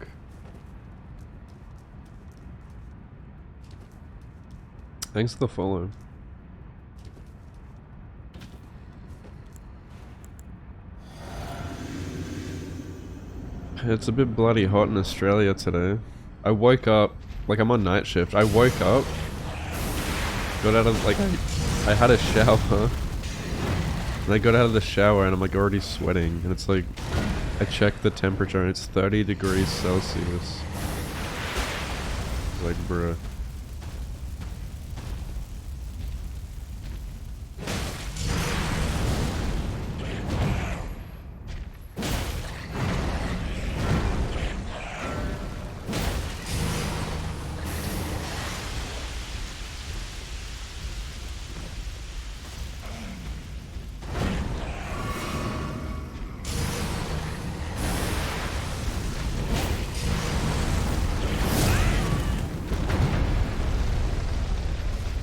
Thanks for the follow. It's a bit bloody hot in Australia today. I woke up, like I'm on night shift. I woke up, got out of, like, I had a shower, and I got out of the shower and I'm like already sweating, and it's like, I checked the temperature and it's 30 degrees Celsius. It's like, bruh.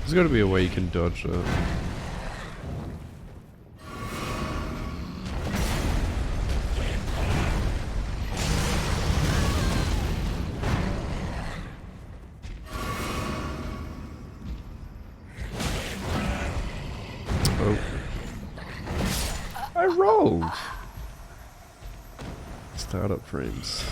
There's gotta be a way you can dodge that. Oh. I rolled! Startup frames.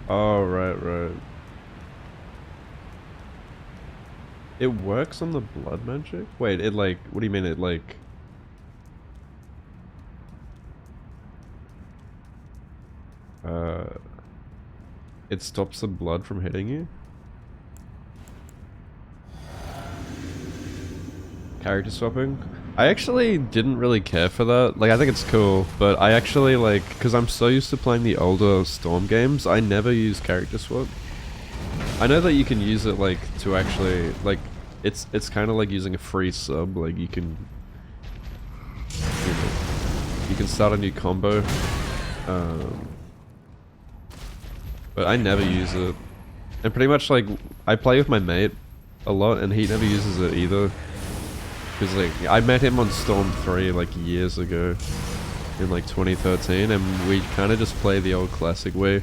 Oh, right. It works on the blood magic? Wait, it like, what do you mean it like... It stops the blood from hitting you? Character swapping? I actually didn't really care for that. Like, I think it's cool, but I actually like, because I'm so used to playing the older Storm games, I never use character swap. I know that you can use it like to actually, like, it's kind of like using a free sub. Like you can start a new combo, but I never use it. And pretty much like I play with my mate a lot, and he never uses it either. Because like I met him on Storm 3 like years ago, in like 2013, and we kind of just play the old classic way.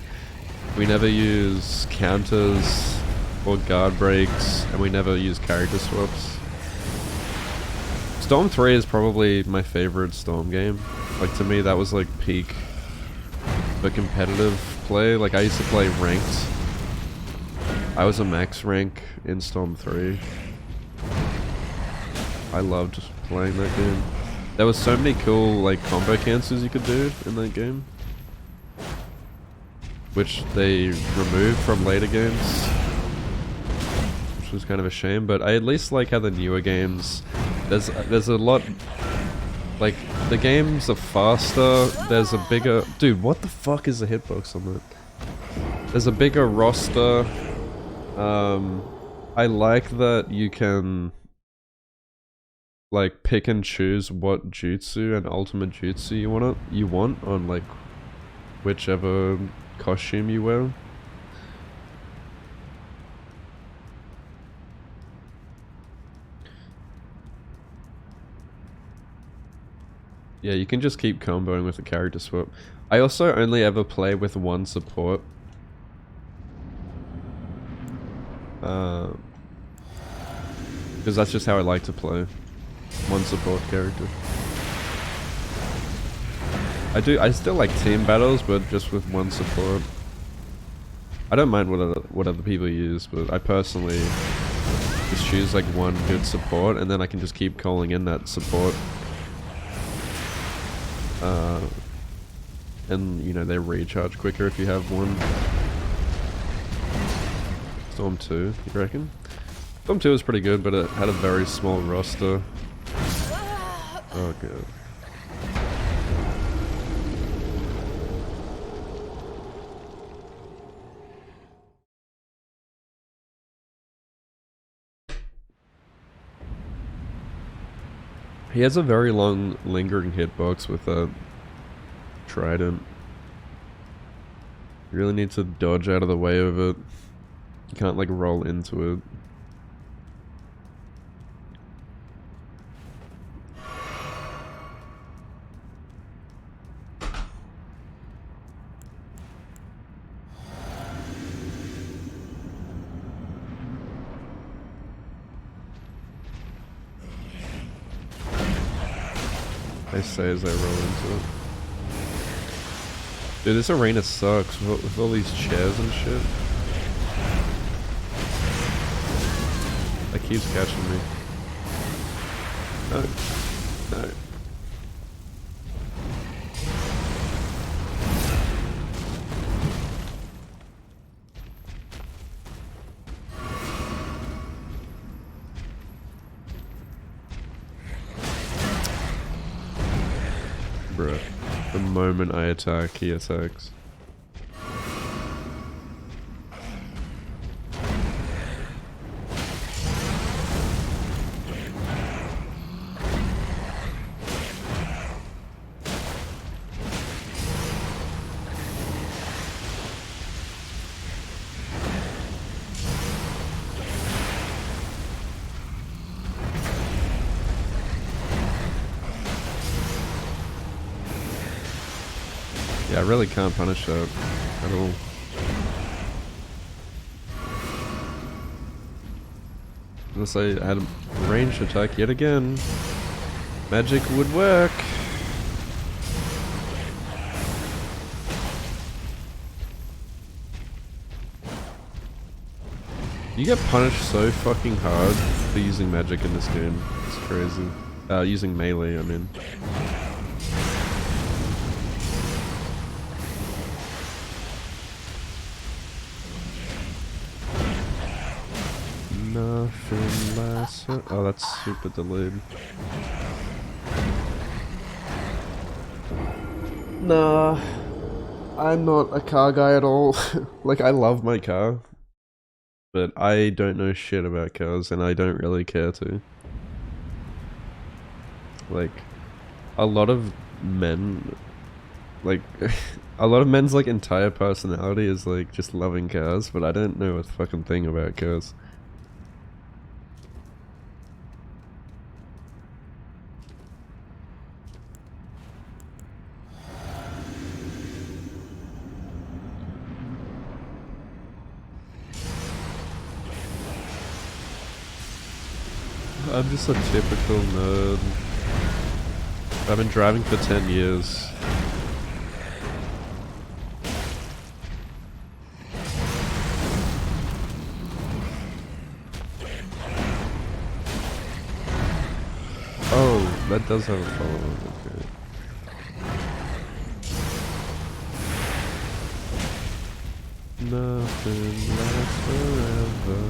We never use counters or guard breaks, and we never use character swaps. Storm 3 is probably my favorite Storm game. Like to me that was like peak for competitive play. Like I used to play ranked. I was a max rank in Storm 3. I loved playing that game. There was so many cool like combo cancels you could do in that game, which they removed from later games, which was kind of a shame. But I at least like how the newer games, there's a lot, like the games are faster, there's a bigger, dude what the fuck is the hitbox on that? There's a bigger roster. I like that you can like pick and choose what jutsu and ultimate jutsu you want on like whichever costume you wear. Yeah, you can just keep comboing with the character swap. I also only ever play with one support. Because that's just how I like to play. One support character. I still like team battles, but just with one support. I don't mind what other people use, but I personally just choose like one good support, and then I can just keep calling in that support. And you know, they recharge quicker if you have one. Storm 2, you reckon? Storm 2 was pretty good, but it had a very small roster. Oh god. He has a very long lingering hitbox with that trident. You really need to dodge out of the way of it. You can't like roll into it. I say as I roll into it. Dude, this arena sucks with all these chairs and shit. That keeps catching me. No. No. Bruh. The moment I attack, he attacks. Yeah, I really can't punish that at all. Unless I had a ranged attack yet again. Magic would work. You get punished so fucking hard for using magic in this game. It's crazy. Using melee, I mean. Nothing lasts. Oh, that's super delayed. Nah, I'm not a car guy at all. Like, I love my car, but I don't know shit about cars, and I don't really care to. Like, a lot of men, like, a lot of men's like entire personality is like just loving cars, but I don't know a fucking thing about cars. I'm just a typical nerd. I've been driving for 10 years. Oh, that does have a follow-up, okay. Nothing lasts forever.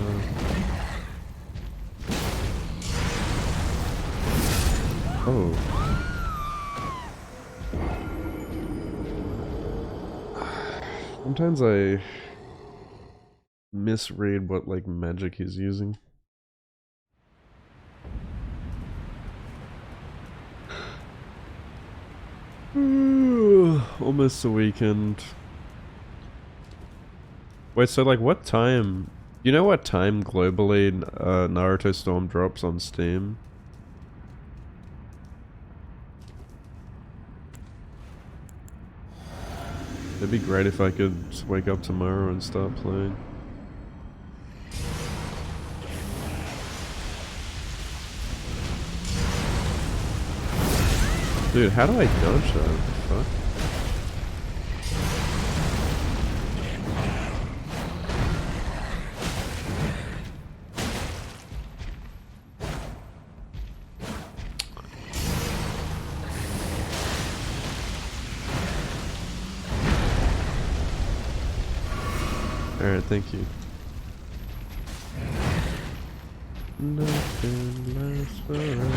Oh. Sometimes I misread what like magic he's using. Almost a weekend. Wait, so like what time? You know what time globally Naruto Storm drops on Steam? It'd be great if I could just wake up tomorrow and start playing. Dude, how do I dodge that? What the fuck? Alright, thank you. Nothing lasts forever.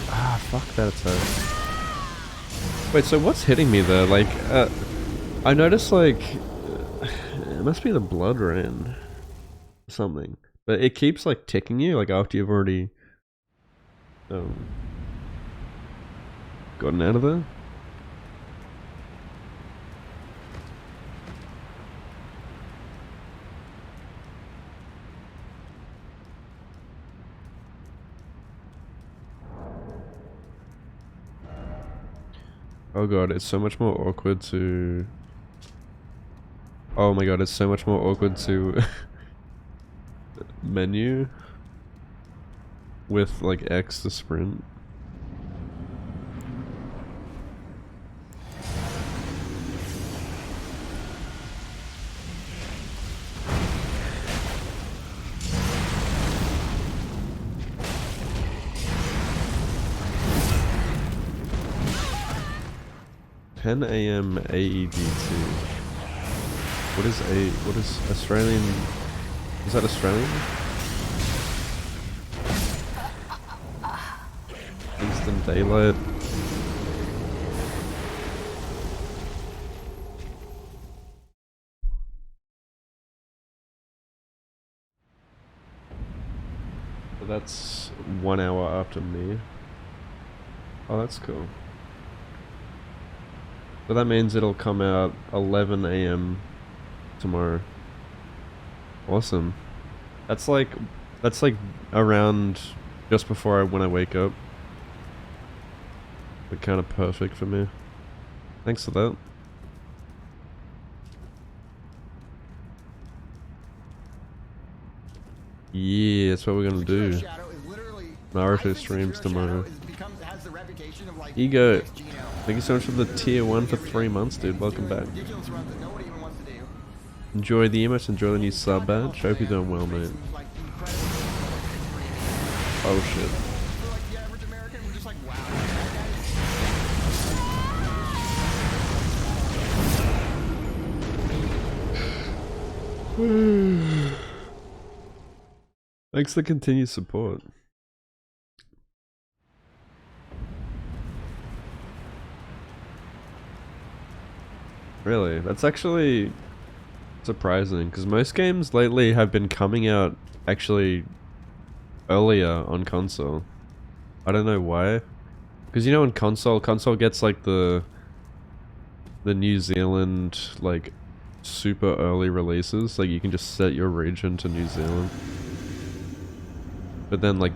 Ah, fuck that attack. Wait, so what's hitting me there? Like, I noticed like, it must be the blood rain or something. But it keeps like ticking you, like after you've already gotten out of there. Oh god, it's so much more awkward to... Oh my god, it's so much more awkward to menu with like X to sprint. AM AEDT. What is Australian? Is that Australian? Instant daylight. So that's 1 hour after me. Oh, that's cool. So that means it'll come out 11 AM tomorrow. Awesome. That's like around just before when I wake up. But kind of perfect for me. Thanks for that. Yeah, that's what we're gonna do. Naruto streams tomorrow. Ego, thank you so much for the tier 1 for 3 months, dude. Welcome back. Enjoy the emotes, enjoy the new sub badge. Hope you're doing well, mate. Oh shit. Thanks for the continued support. Really? That's actually surprising, because most games lately have been coming out actually earlier on console. I don't know why. Because you know, on console gets like the New Zealand like super early releases. Like you can just set your region to New Zealand. But then like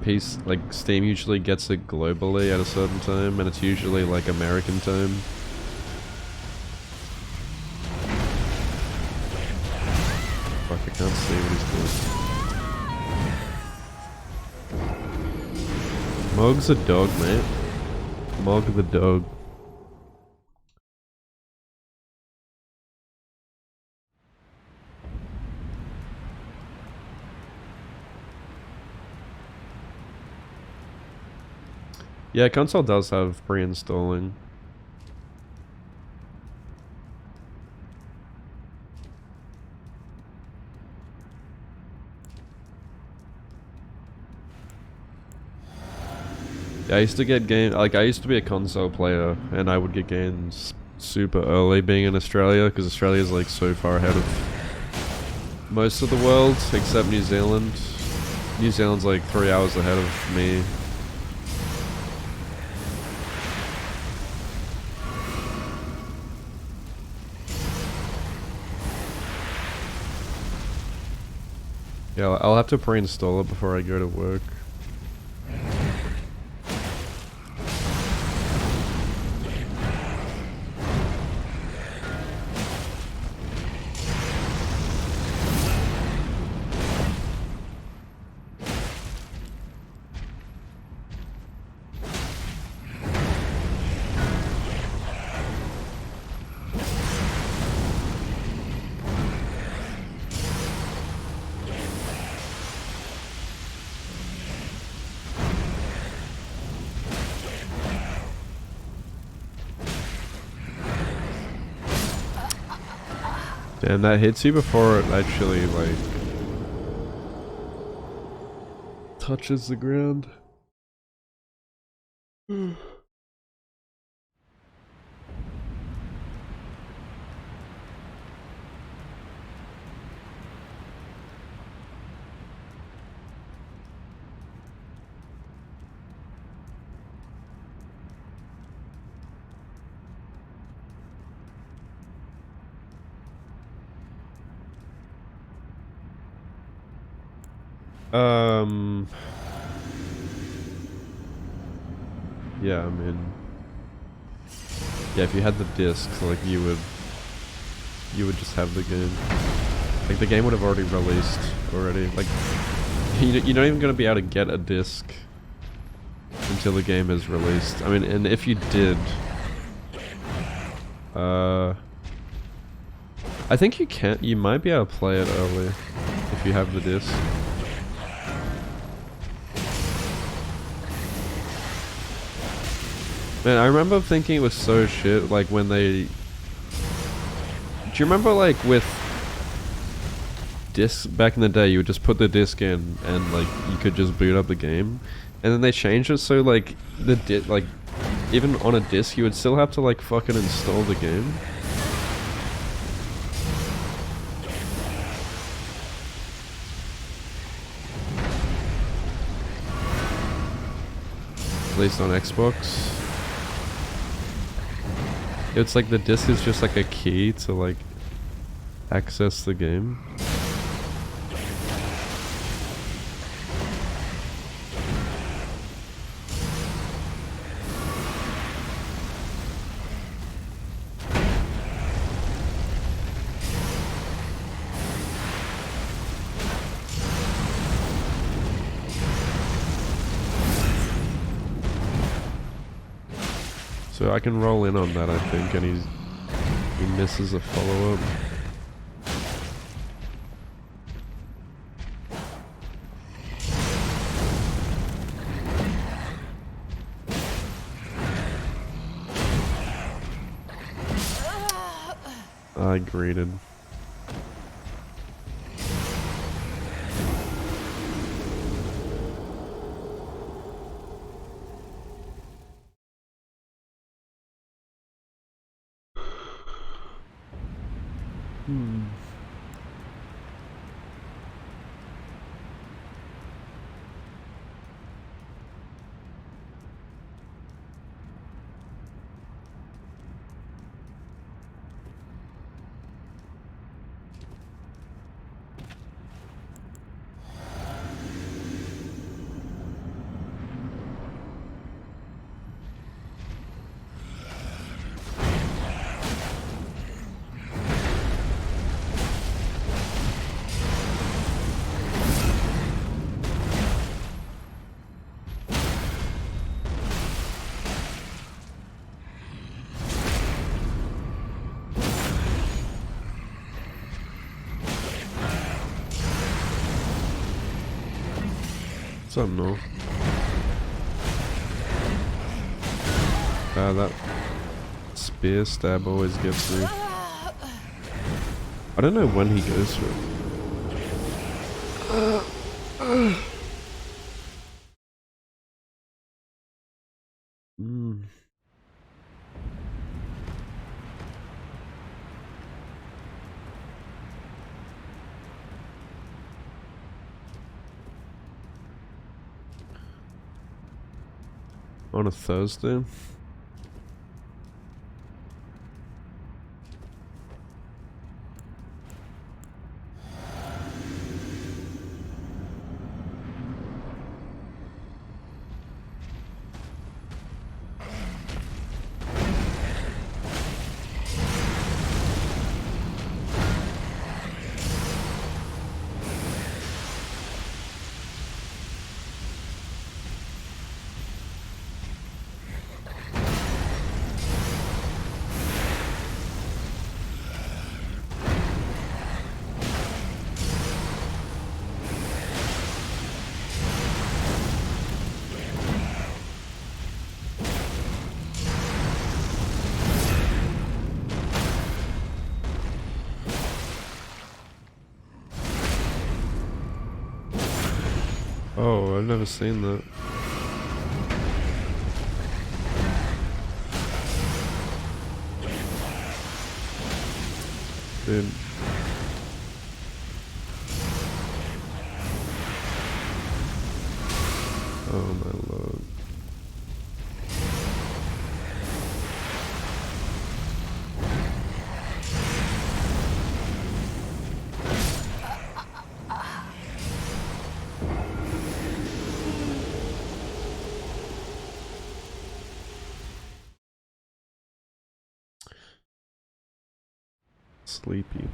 Steam usually gets it globally at a certain time, and it's usually like American time. Fuck, I can't see what he's doing. Mog's a dog, mate. Mog the dog. Yeah, console does have pre-installing. Yeah, I used to get games, like I used to be a console player, and I would get games super early being in Australia, because Australia's like so far ahead of most of the world, except New Zealand. New Zealand's like 3 hours ahead of me. Yeah, I'll have to pre-install it before I go to work. Damn, that hits you before it actually, like, touches the ground. Yeah, I mean, yeah, if you had the disc, like you would just have the game. Like the game would have already released already. Like you're not even gonna be able to get a disc until the game is released. I mean, and if you did, I think you can. You might be able to play it early if you have the disc. Man, I remember thinking it was so shit, like when they... Do you remember like with discs back in the day, you would just put the disc in and like you could just boot up the game? And then they changed it so like like even on a disc you would still have to like fucking install the game. At least on Xbox. It's like the disc is just like a key to like access the game. So I can roll in on that, I think, and he misses a follow-up. I greeted. What's up, no? That spear stab always gets me. I don't know when he goes for it. On a Thursday? Oh, I've never seen that. Dude. Oh my lord. Sleepy.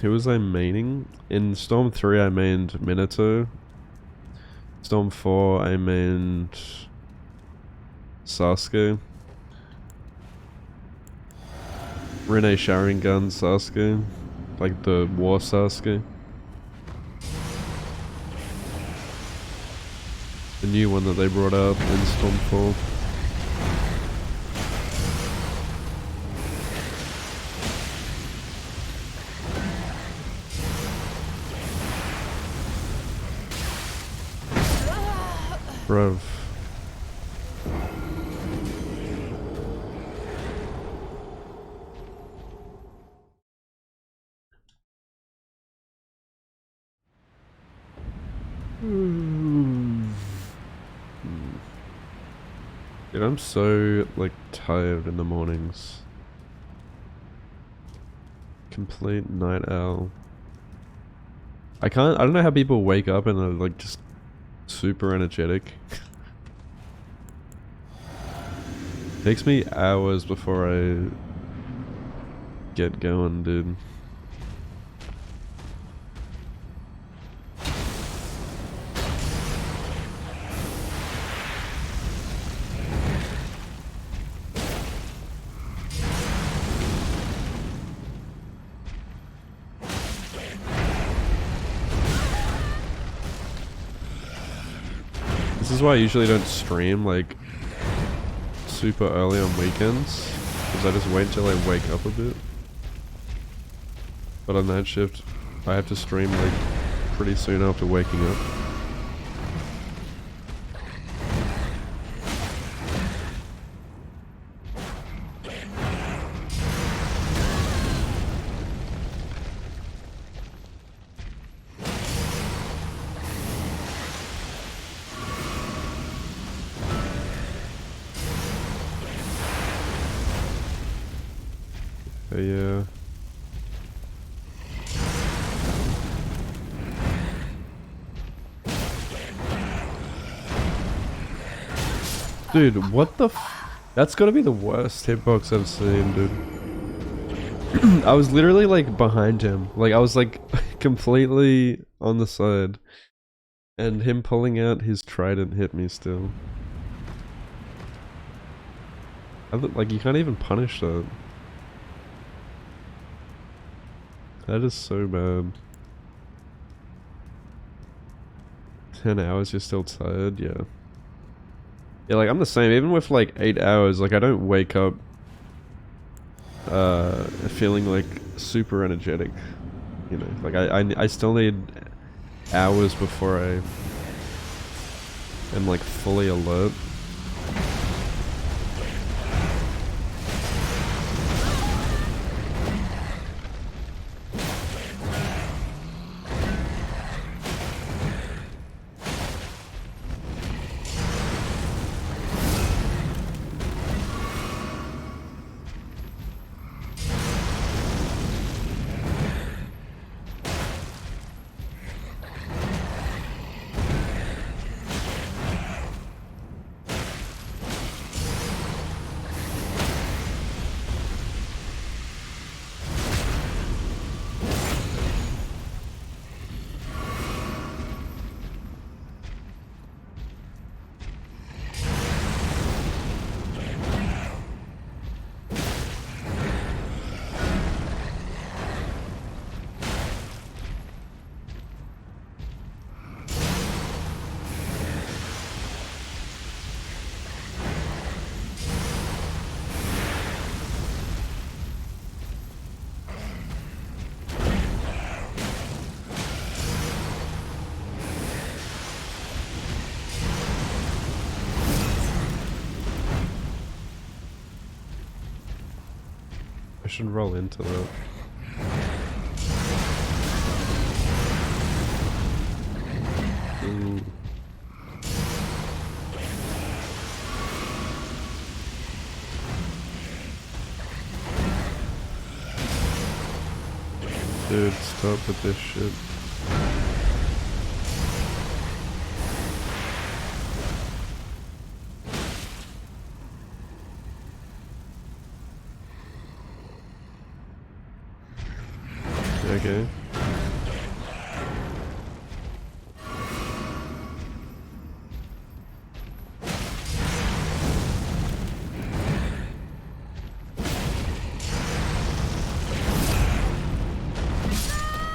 Who was I maining? In Storm 3 I mained Minato. Storm 4 I mained Sasuke. Rene Sharingan Sasuke. Like the War Sasuke. The new one that they brought out in Storm 4. Bruv. Dude, I'm so, like, tired in the mornings. Complete night owl. I don't know how people wake up and are, like, just super energetic. Takes me hours before I get going, dude. This is why I usually don't stream, like, super early on weekends, because I just wait till I wake up a bit. But on night shift, I have to stream, like, pretty soon after waking up. Yeah. Dude, what the That's gotta be the worst hitbox I've seen, dude. I was literally, like, behind him. Like, I was, like, completely on the side. And him pulling out his trident hit me still. Like, you can't even punish that. That is so bad. 10 hours, you're still tired? Yeah. Yeah, like, I'm the same. Even with, like, 8 hours, like, I don't wake up feeling, like, super energetic. You know, like, I still need hours before I am, like, fully alert. should roll into that. Ooh. Dude, stop with this shit. Okay.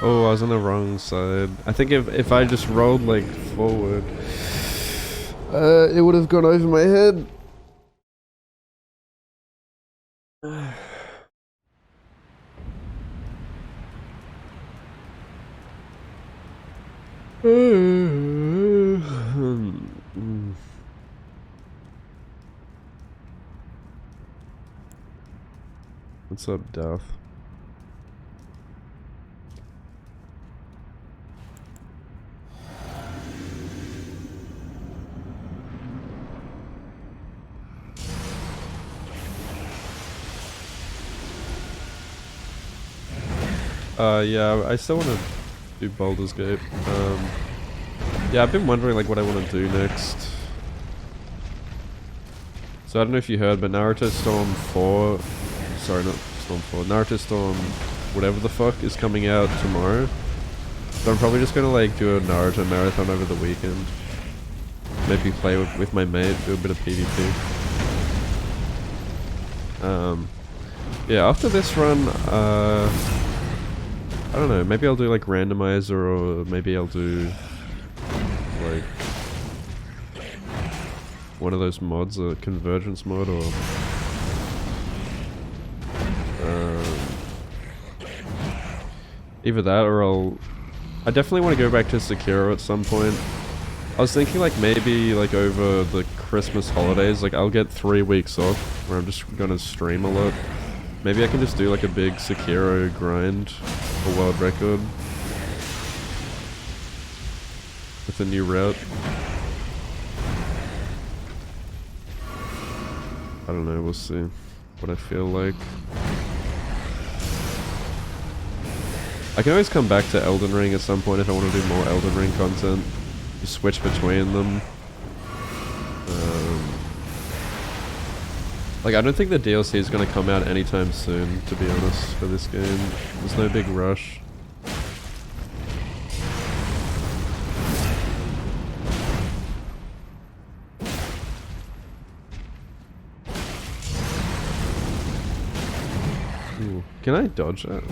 Oh, I was on the wrong side. I think if I just rolled like forward, it would have gone over my head. What's up, Duff? Yeah, I still want to do Baldur's Gate. Yeah, I've been wondering like what I want to do next. So I don't know if you heard, but Naruto Storm 4, sorry, not Storm 4, Naruto Storm whatever the fuck is coming out tomorrow. So I'm probably just gonna like do a Naruto marathon over the weekend. Maybe play with my mate, do a bit of PvP. Yeah, after this run, I don't know, maybe I'll do like randomizer, or maybe I'll do like one of those mods, a convergence mod, or either that, or I definitely want to go back to Sekiro at some point. I was thinking like maybe like over the Christmas holidays, like I'll get 3 weeks off where I'm just gonna stream a lot. Maybe I can just do like a big Sekiro grind for world record with a new route. I don't know, we'll see what I feel like. I can always come back to Elden Ring at some point if I want to do more Elden Ring content. Just switch between them. Like, I don't think the DLC is going to come out anytime soon, to be honest, for this game. There's no big rush. Ooh, can I dodge that?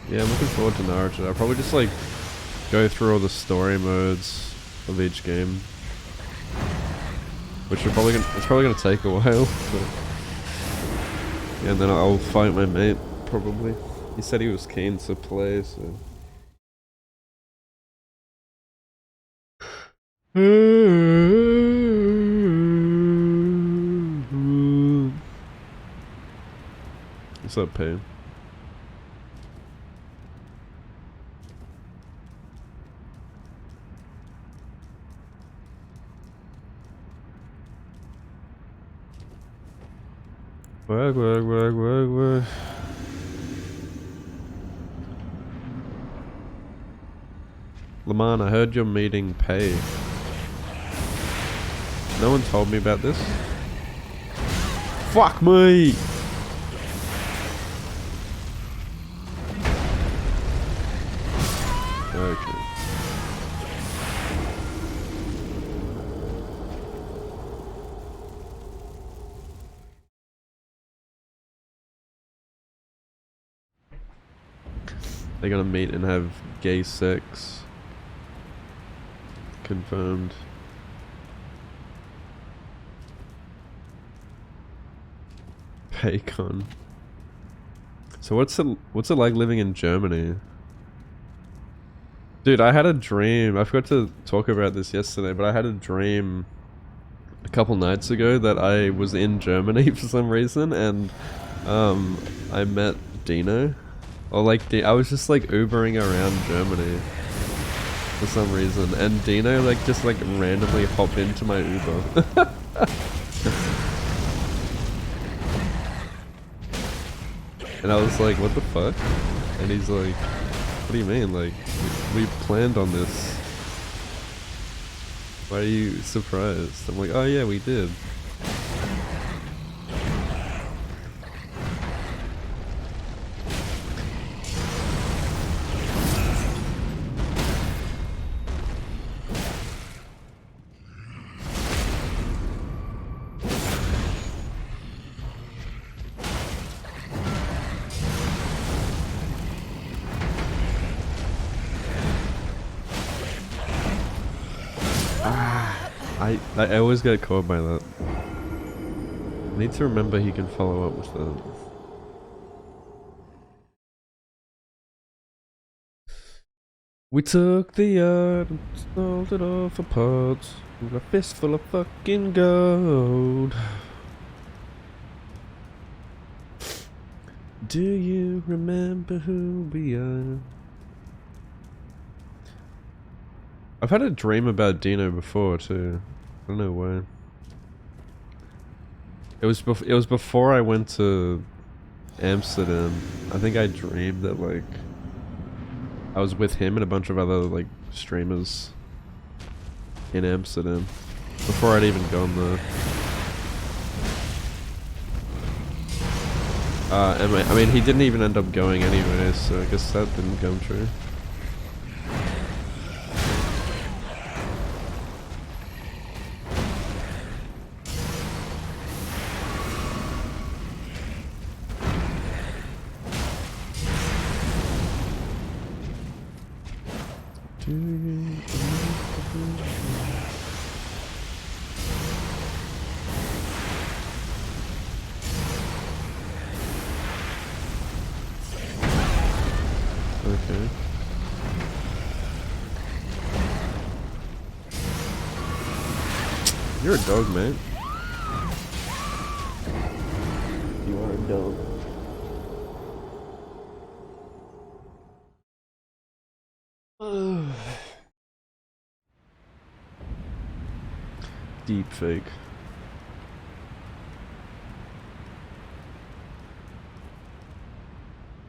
Yeah, I'm looking forward to Naruto. I'll probably just like go through all the story modes of each game, which are probably it's probably gonna take a while. But yeah, and then I'll fight my mate probably. He said he was keen to play, so. What's up, Pain? Wag, wag, wag, wag, wag. Lamar, I heard you're meeting Pay. No one told me about this. Fuck me! Okay. They're gonna meet and have gay sex. Confirmed. Paycon. So what's it like living in Germany? Dude, I had a dream. I forgot to talk about this yesterday, but I had a dream a couple nights ago that I was in Germany for some reason, and I met Dino. Or like, I was just like Ubering around Germany for some reason, and Dino like just like randomly hopped into my Uber. And I was like, what the fuck? And he's like, what do you mean? Like, we planned on this. Why are you surprised? I'm like, oh yeah, we did. I always get caught by that. I need to remember he can follow up with that. We took the yard and sold it all for parts with a fistful of fucking gold. Do you remember who we are? I've had a dream about Dino before too. I don't know why. It was before I went to Amsterdam. I think I dreamed that like I was with him and a bunch of other like streamers in Amsterdam before I'd even gone there. I mean, he didn't even end up going anyway, so I guess that didn't come true. Okay. You're a dog, mate. You are a dog. Deep fake.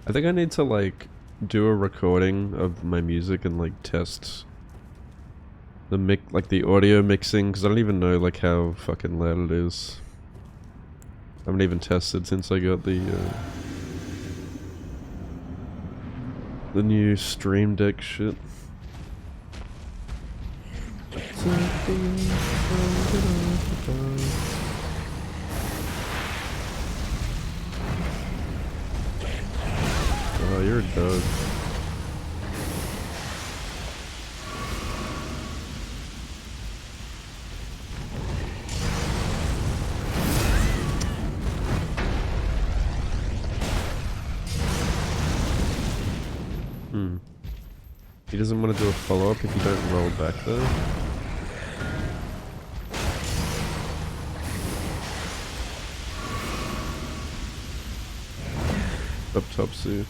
I think I need to like do a recording of my music and like test the like the audio mixing, because I don't even know like how fucking loud it is. I haven't even tested since I got the new Stream Deck shit. Oh, you're a dog. He doesn't want to do a follow-up if you don't roll back though. Up top, Sue.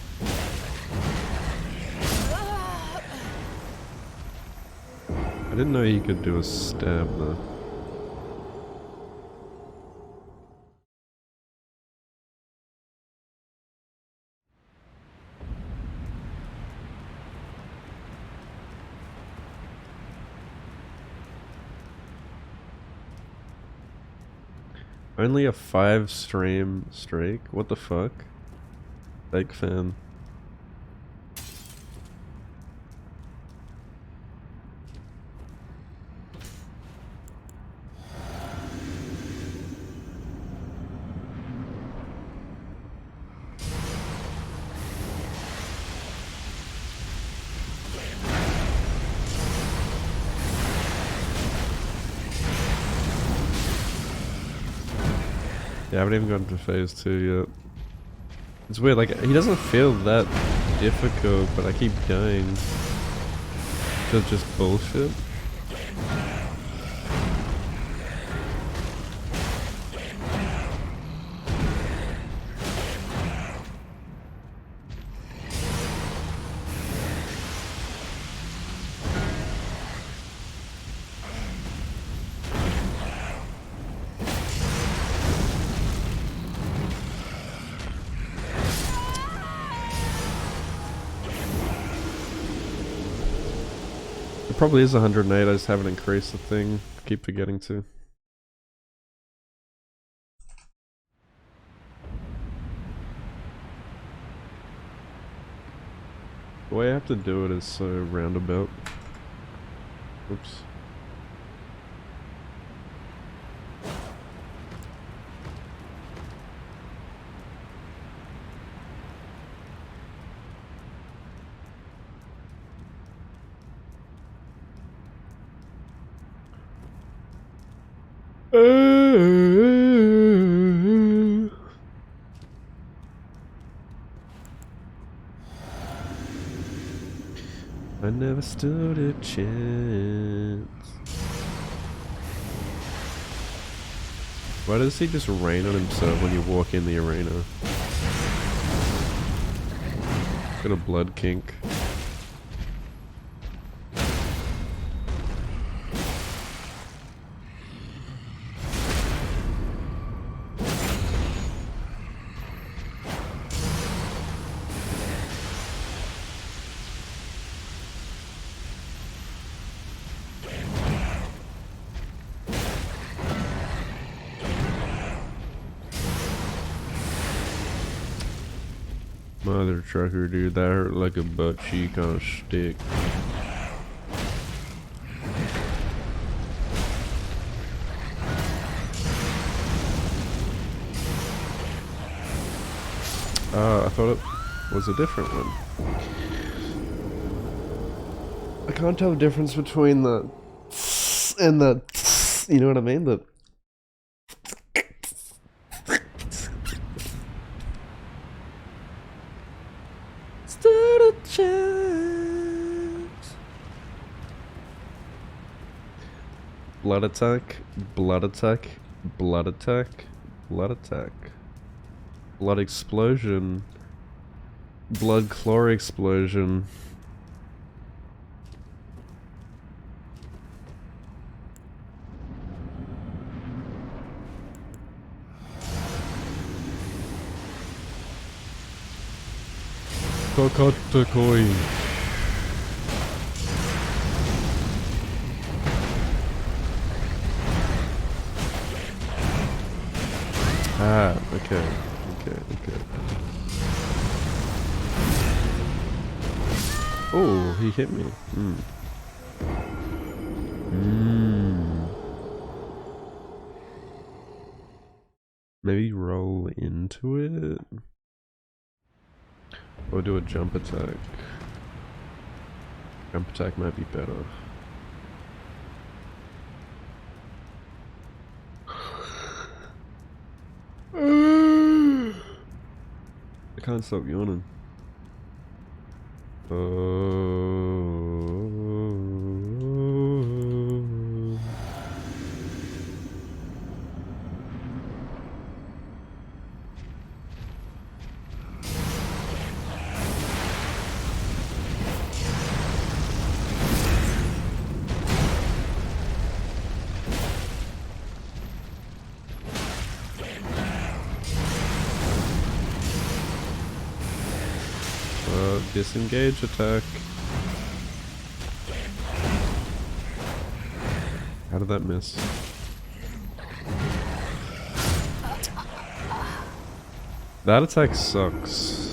I didn't know you could do a stab though. Only a 5 stream streak? What the fuck? Fake fan. Yeah, I haven't even gotten to phase 2 yet. It's weird, like, he doesn't feel that difficult, but I keep going. That's just bullshit. It probably is 108, I just haven't increased the thing. Keep forgetting to. The way I have to do it is so roundabout. Oops. I never stood a chance. Why does he just rain on himself when you walk in the arena? Got a blood kink. Mother trucker, dude, that hurt like a butt cheek on a stick. I thought it was a different one. I can't tell the difference between the and the, you know what I mean? The stood a chance. Blood attack, blood attack, blood attack, blood attack. Blood explosion. Blood chlor explosion. Kokotakoi. Ah, okay. Okay. Oh, he hit me. Maybe roll into it? Or do a jump attack. Jump attack might be better. I can't stop yawning. Disengage attack. How did that miss? That attack sucks.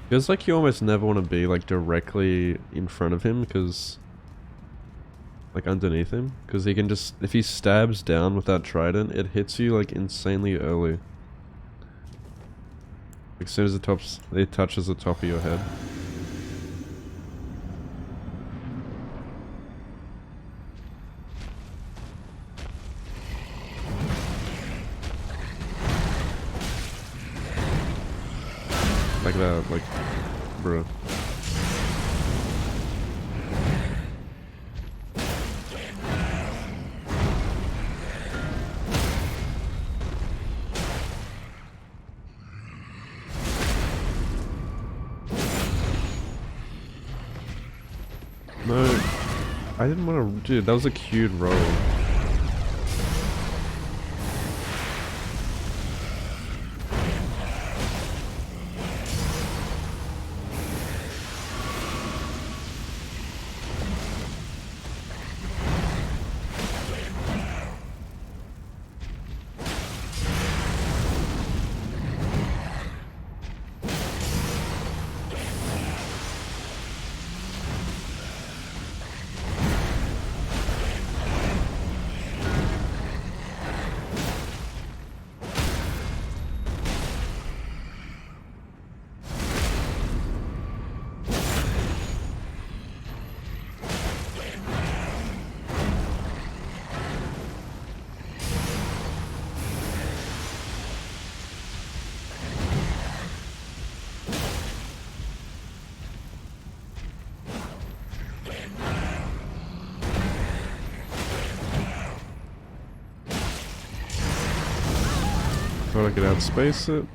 Feels like you almost never want to be like directly in front of him, because like underneath him, because he can just, if he stabs down with that trident, it hits you like insanely early. Like, as soon as it touches the top of your head. like that, like, bruh. No, I didn't want to. Dude, that was a cute roll. Thought I could outspace it.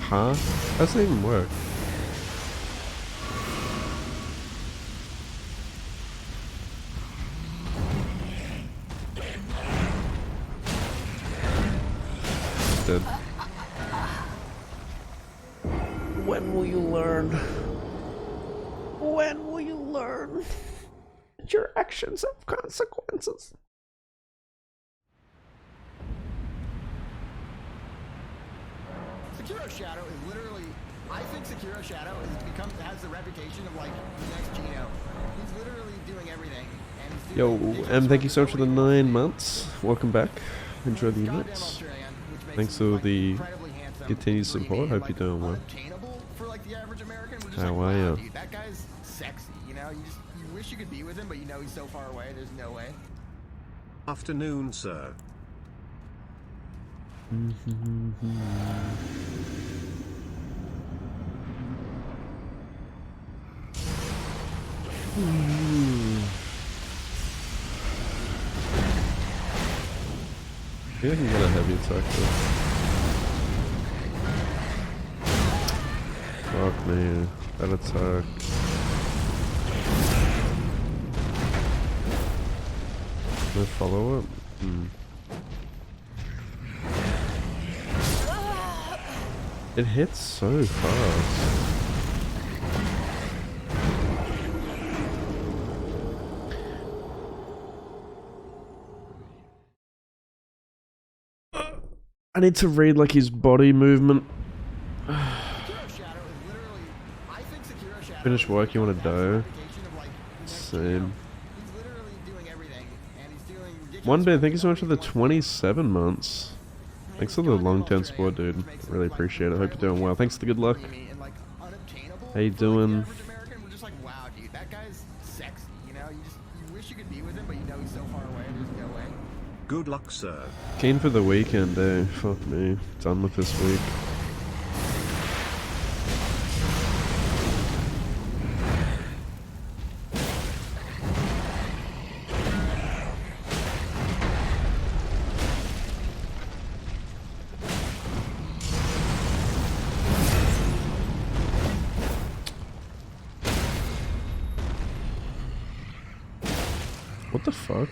Huh? That doesn't even work. Dead. When will you learn? When will you learn? Your actions have consequences. Sekiro Shadow is literally, I think Sekiro Shadow has the reputation of like the next Gino. He's literally doing everything. And he's doing Thank you so much for the 9 months. Welcome back. Enjoy the units. Thanks for the continued support. Hope you're doing well. For like the average American. We're just How like, are wow, you? dude, that guy's sexy. You know, you wish you could be with him, but you know he's so far away. There's no way. Afternoon, sir. Maybe I can get a heavy attack though. Fuck me. That attack. Can I follow it? It hits so fast. I need to read like his body movement. Finish work, you want to die? Same. One day, thank you so much for the 27 months. Thanks for the long-term support, dude. Really appreciate it. Hope you're doing well. Thanks for the good luck. How you doing? Good luck, sir. Keen for the weekend, eh? Fuck me. Done with this week. What the fuck?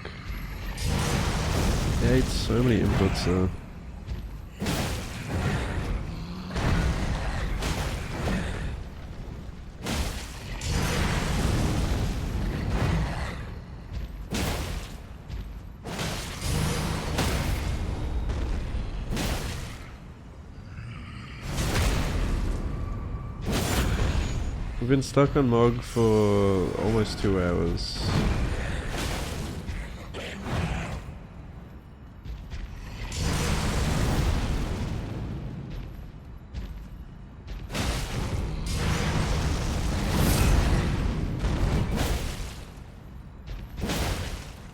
Yeah, it's so many inputs there. We've been stuck on Mog for almost 2 hours.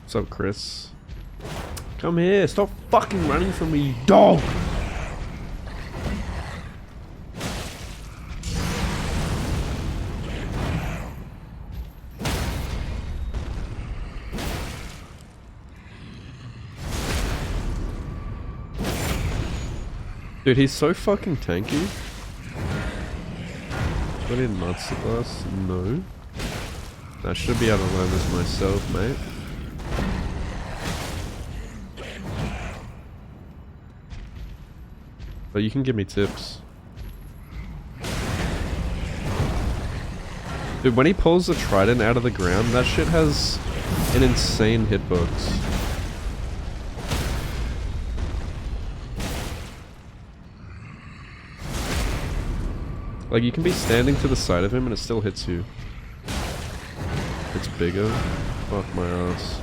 What's up, Chris? Come here, stop fucking running from me, you dog! Dude, he's so fucking tanky. Got any nuts at last? No. I should be able to learn this myself, mate. But you can give me tips. Dude, when he pulls the trident out of the ground, that shit has an insane hitbox. Like, you can be standing to the side of him and it still hits you. It's bigger. Fuck my ass.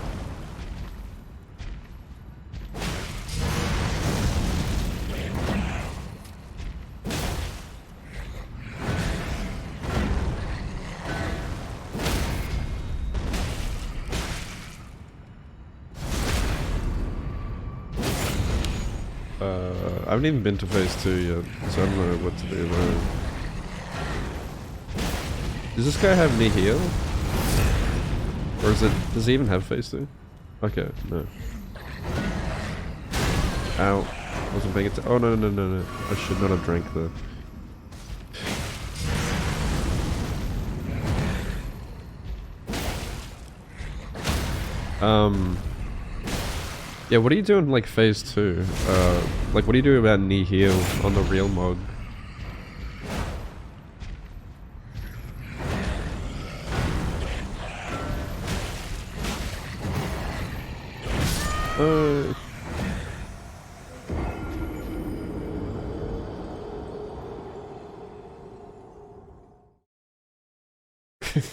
I haven't even been to phase 2 yet, so I don't know what to do there. Does this guy have knee heal? Or is it, does he even have phase 2? Okay, no. Ow. Wasn't paying attention. Oh no, no, no, no. I should not have drank the... Yeah, what are you doing like phase 2? Like what do you do about knee heal on the real Mog?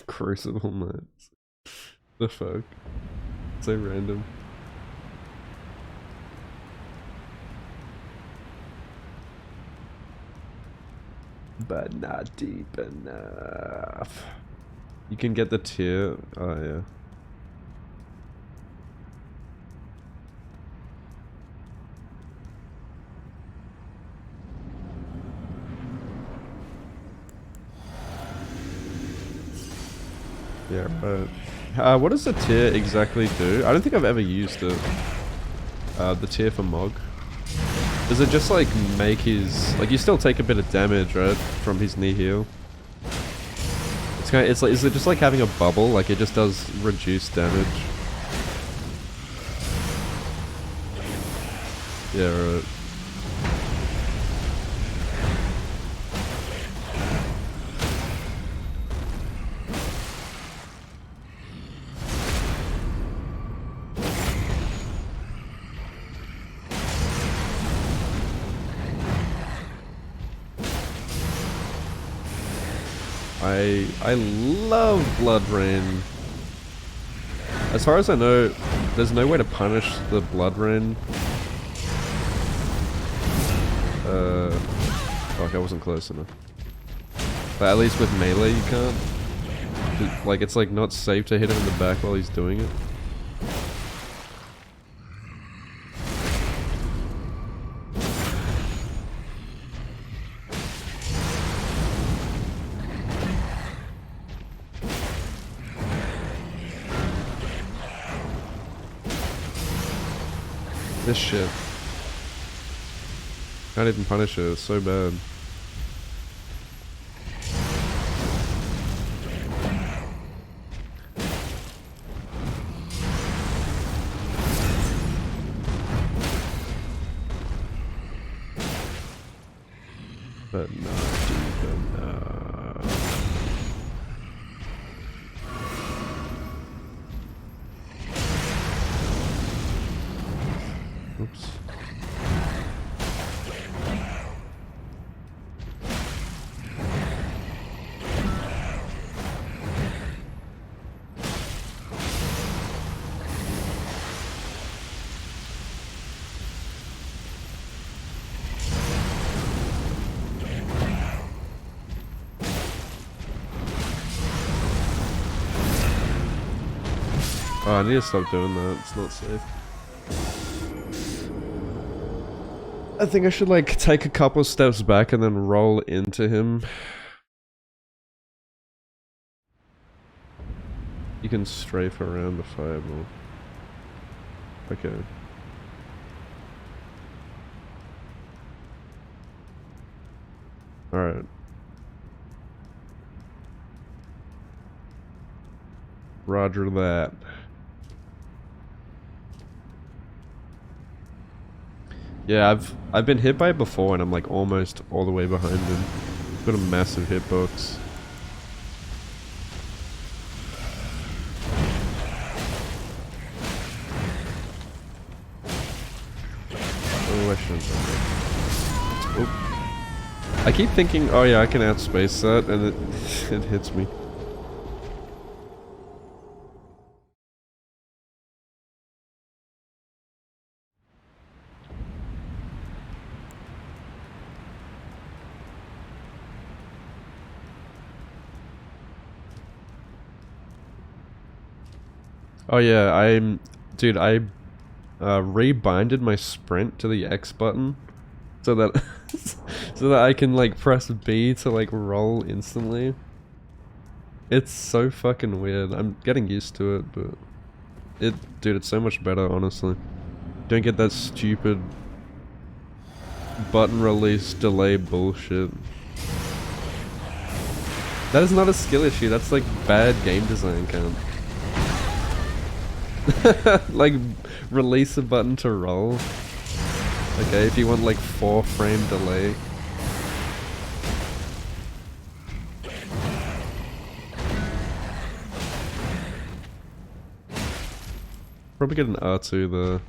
Crucible nights. The fuck? So random. But not deep enough. You can get the tier. Oh yeah. Yeah, right. What does the tier exactly do? I don't think I've ever used it. The tier for Mog. Does it just like make his, like you still take a bit of damage, right, from his knee heal? It's kind of, it's like, is it just like having a bubble? Like it just does reduced damage? Yeah, right. I love Blood Rain. As far as I know, there's no way to punish the Blood Rain. Fuck, I wasn't close enough. But at least with melee you can't. Like, it's like not safe to hit him in the back while he's doing it. This shit. Can't even punish it, it's so bad. But not deep enough. Oops. Oh, I need to stop doing that. It's not safe. I think I should like take a couple of steps back and then roll into him. You can strafe around the fireball. Okay. Alright. Roger that. Yeah, I've been hit by it before and I'm like almost all the way behind him. Got a massive hitbox. Oh, I shouldn't have done that. Oop. I keep thinking, oh yeah, I can outspace that, and it hits me. Oh yeah, dude, I rebinded my sprint to the X button so that so that I can like press B to like roll instantly. It's so fucking weird. I'm getting used to it, but dude, it's so much better, honestly. Don't get that stupid button release delay bullshit. That is not a skill issue, that's like bad game design, Count. Like, release a button to roll. Okay, if you want like 4-frame delay. Probably get an R2 there.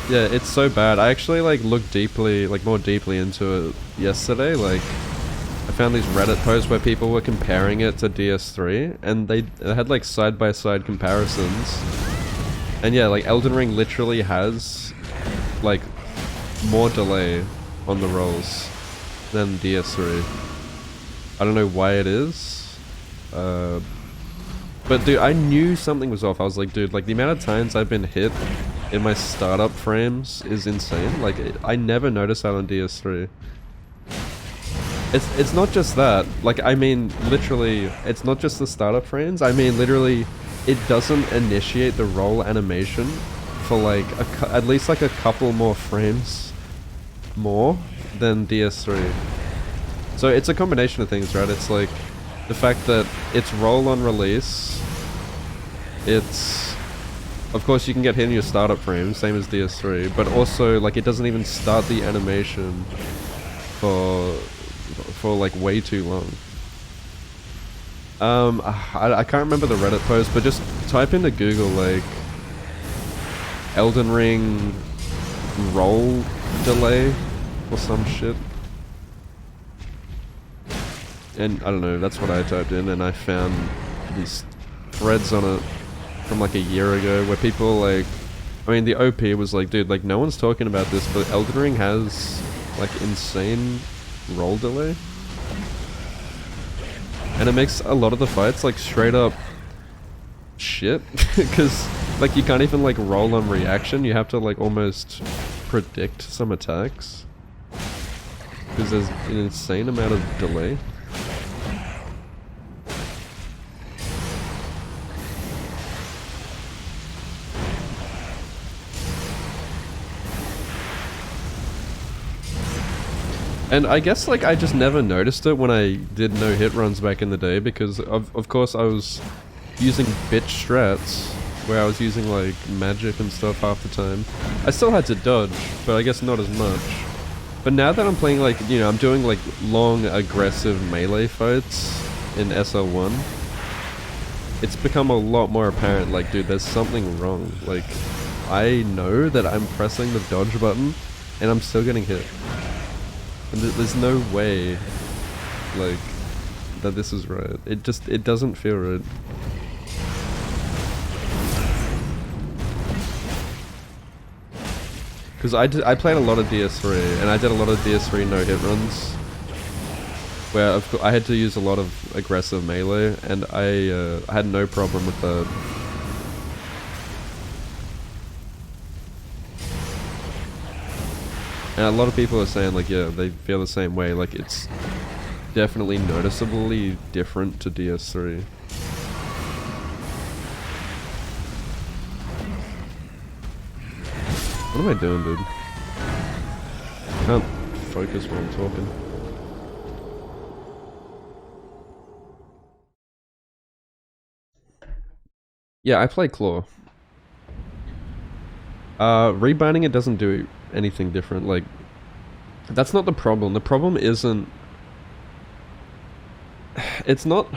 Yeah, it's so bad. I actually like looked deeply, like more deeply into it yesterday. Like, I found these Reddit posts where people were comparing it to DS3, and they had like side-by-side comparisons. And yeah, like Elden Ring literally has like more delay on the rolls than DS3. I don't know why it is. But dude, I knew something was off. I was like, dude, like the amount of times I've been hit in my startup frames is insane. Like, I never noticed that on DS3. It's not just that. Like, I mean, literally, it's not just the startup frames. I mean, literally, it doesn't initiate the roll animation for like at least like a couple more frames more than DS3. So it's a combination of things, right? It's like the fact that it's roll on release. It's, of course, you can get hit in your startup frames, same as DS3, but also like it doesn't even start the animation for like way too long. I can't remember the Reddit post, but just type into Google like Elden Ring roll delay or some shit. And I don't know, that's what I typed in, and I found these threads on it from like a year ago where people like, I mean the OP was like, dude, like no one's talking about this, but Elden Ring has like insane roll delay. And it makes a lot of the fights like straight up shit, because like you can't even like roll on reaction, you have to like almost predict some attacks. Because there's an insane amount of delay. And I guess like I just never noticed it when I did no hit runs back in the day, because of course I was using bitch strats where I was using like magic and stuff half the time. I still had to dodge, but I guess not as much. But now that I'm playing like, you know, I'm doing like long aggressive melee fights in SL1, it's become a lot more apparent, like dude, there's something wrong. Like, I know that I'm pressing the dodge button and I'm still getting hit. And there's no way, like, that this is right. It doesn't feel right. Because I played a lot of DS3, and I did a lot of DS3 no-hit runs, where I had to use a lot of aggressive melee, and I had no problem with that. And a lot of people are saying, like, yeah, they feel the same way. Like, it's definitely noticeably different to DS3. What am I doing, dude? I can't focus while I'm talking. Yeah, I play Claw. Rebinding it doesn't do anything different. Like, that's not the problem. The problem isn't... It's not...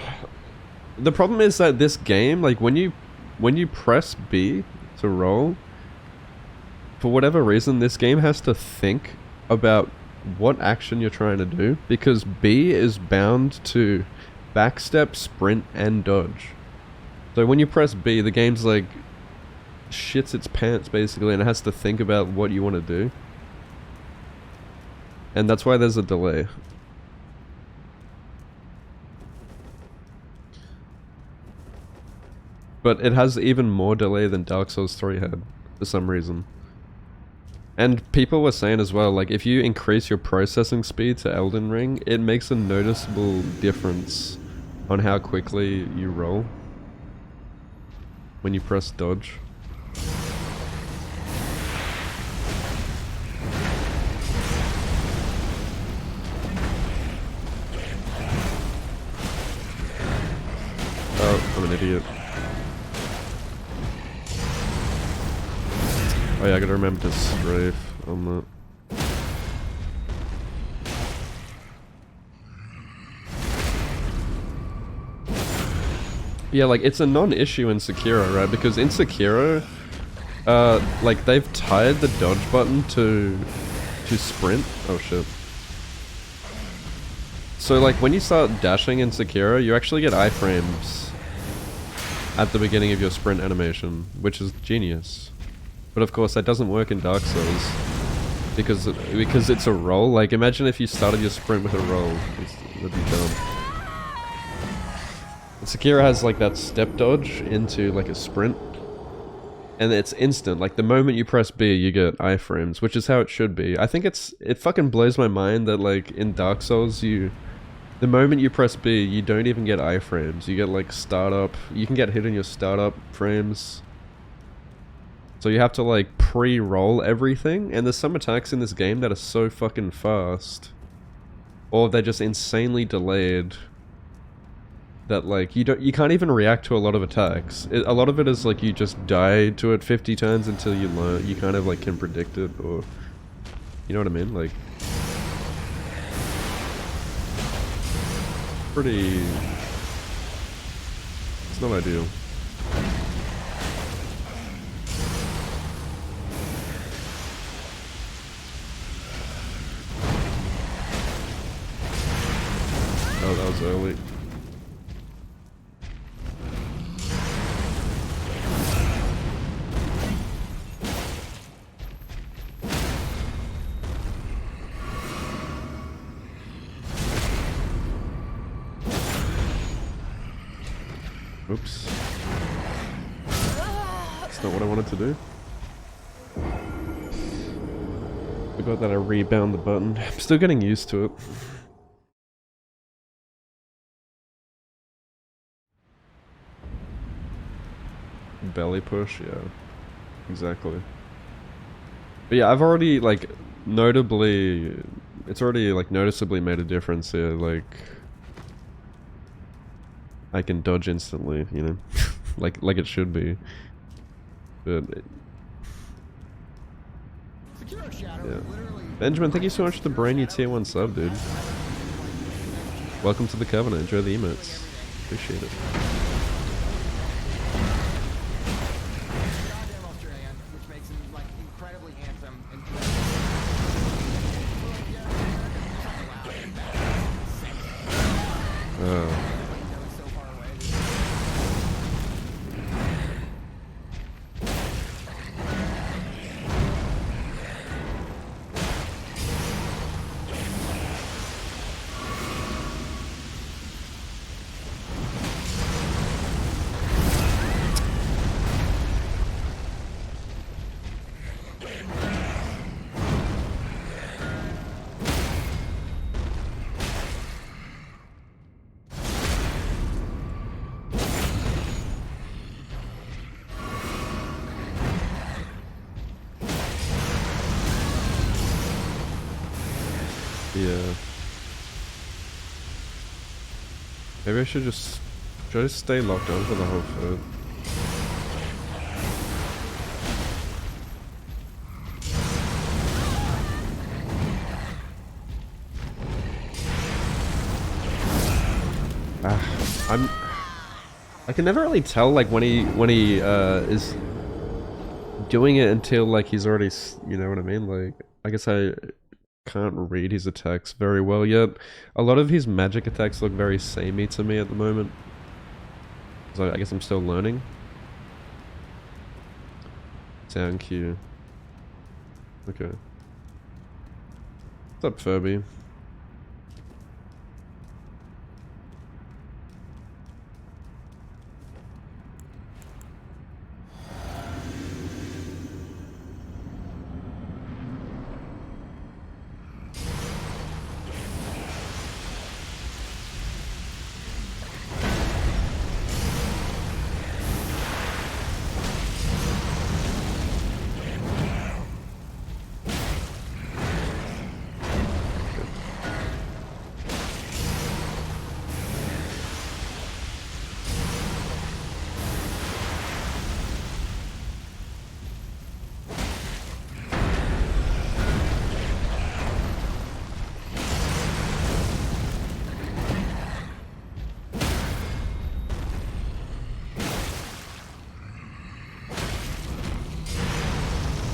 The problem is that this game, like, when you press B to roll, for whatever reason, this game has to think about what action you're trying to do, because B is bound to backstep, sprint, and dodge. So when you press B, the game's like shits its pants basically, and it has to think about what you want to do. And that's why there's a delay. But it has even more delay than Dark Souls 3 had, for some reason. And people were saying as well, like, if you increase your processing speed to Elden Ring, it makes a noticeable difference on how quickly you roll when you press dodge. Oh, I'm an idiot. Oh yeah, I gotta remember to strafe on that. Yeah, like, it's a non-issue in Sekiro, right? Because in Sekiro, like, they've tied the dodge button to sprint. Oh shit. So, like, when you start dashing in Sekiro, you actually get iframes at the beginning of your sprint animation, which is genius. But of course, that doesn't work in Dark Souls because it's a roll. Like, imagine if you started your sprint with a roll. That'd be dumb. Sekiro has like that step dodge into like a sprint, and it's instant. Like, the moment you press B, you get iframes, which is how it should be. I think it fucking blows my mind that, like, in Dark Souls, the moment you press B, you don't even get iframes. You get like startup. You can get hit in your startup frames. So you have to like pre-roll everything, and there's some attacks in this game that are so fucking fast, or they're just insanely delayed, that like you can't even react to a lot of attacks. A lot of it is like you just die to it 50 times until you learn. You kind of like can predict it, or you know what I mean? Like, pretty. It's not ideal. Oh, that was early. Oops. That's not what I wanted to do. Forgot that I rebound the button. I'm still getting used to it. Belly push, yeah. Exactly. But yeah, I've already, like, notably... It's already, like, noticeably made a difference here, like... I can dodge instantly, you know? like it should be. But... yeah. Benjamin, thank you so much for the brand new tier 1 sub, dude. Welcome to the Covenant. Enjoy the emotes. Appreciate it. Yeah. Maybe I should just stay locked on for the whole fight. I can never really tell like when he is doing it until like he's already, you know what I mean? Like I guess I can't read his attacks very well yet. A lot of his magic attacks look very samey to me at the moment. So I guess I'm still learning. Sound cue. Okay. What's up, Furby?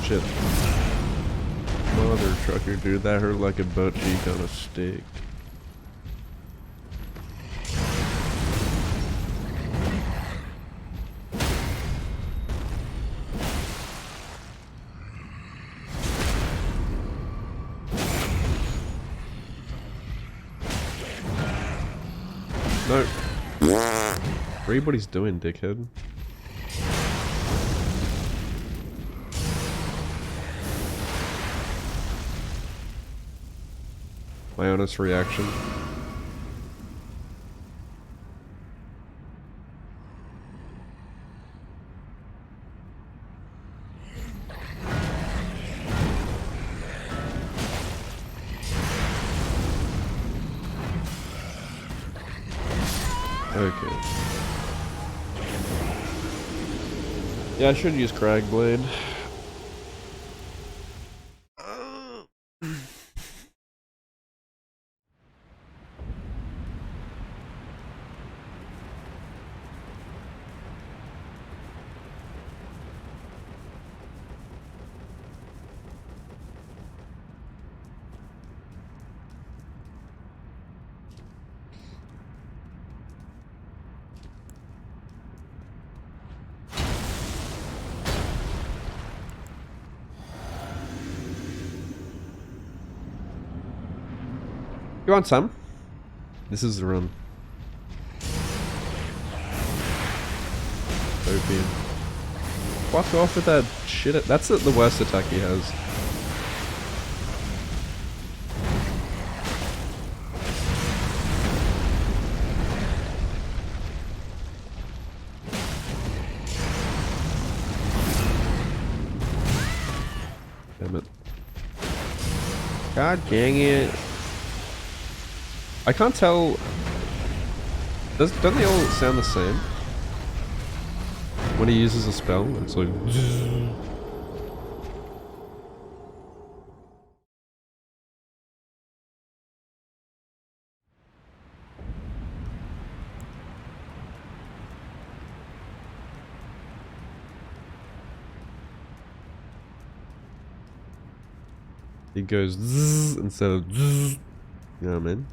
Shit. Mother trucker, dude, that hurt like a butt cheek on a stick. No. Read what he's doing, dickhead. My honest reaction. Okay. Yeah, I should use Cragblade. You want some? This is the run. Opium. Fuck off with that shit. That's the worst attack he has. Damn it. God dang it. I can't tell. Don't they all sound the same? When he uses a spell, it's like. He goes zzz instead of zzz. You know what I mean?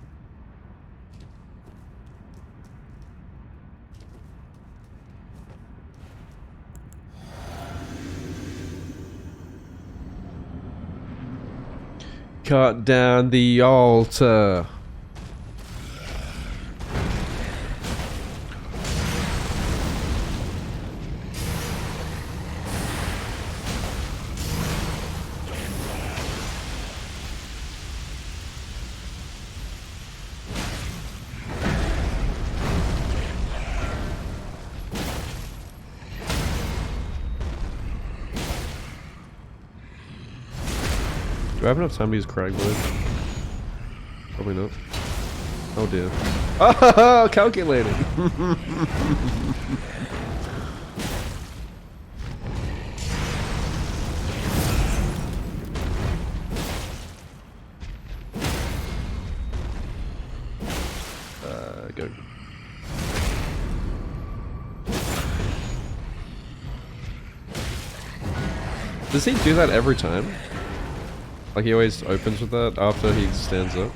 Cut down the altar. Do I have enough time to use Cragblade? Probably not. Oh dear. Oh, calculated. Go. Does he do that every time? Like he always opens with that after he stands up?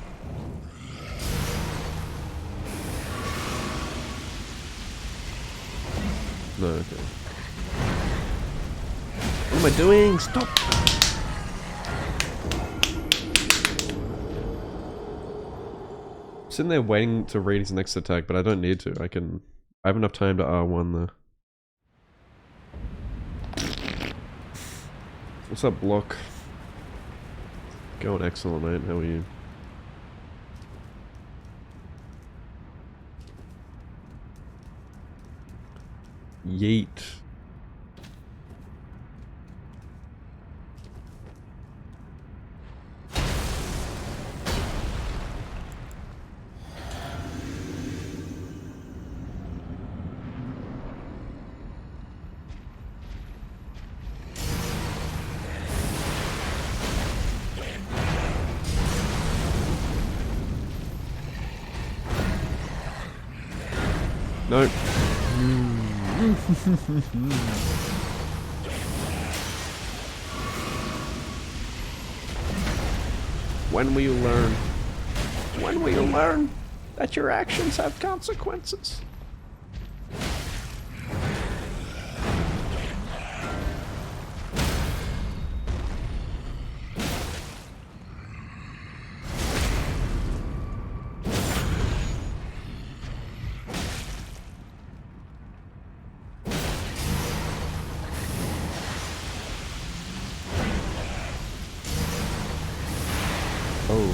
No, okay. What am I doing? Stop! I'm sitting there waiting to read his next attack, but I don't need to. I have enough time to R1 there. What's up, Block? Going excellent, mate. How are you? Yeet. Nope. When will you learn? When will you learn that your actions have consequences? Oh.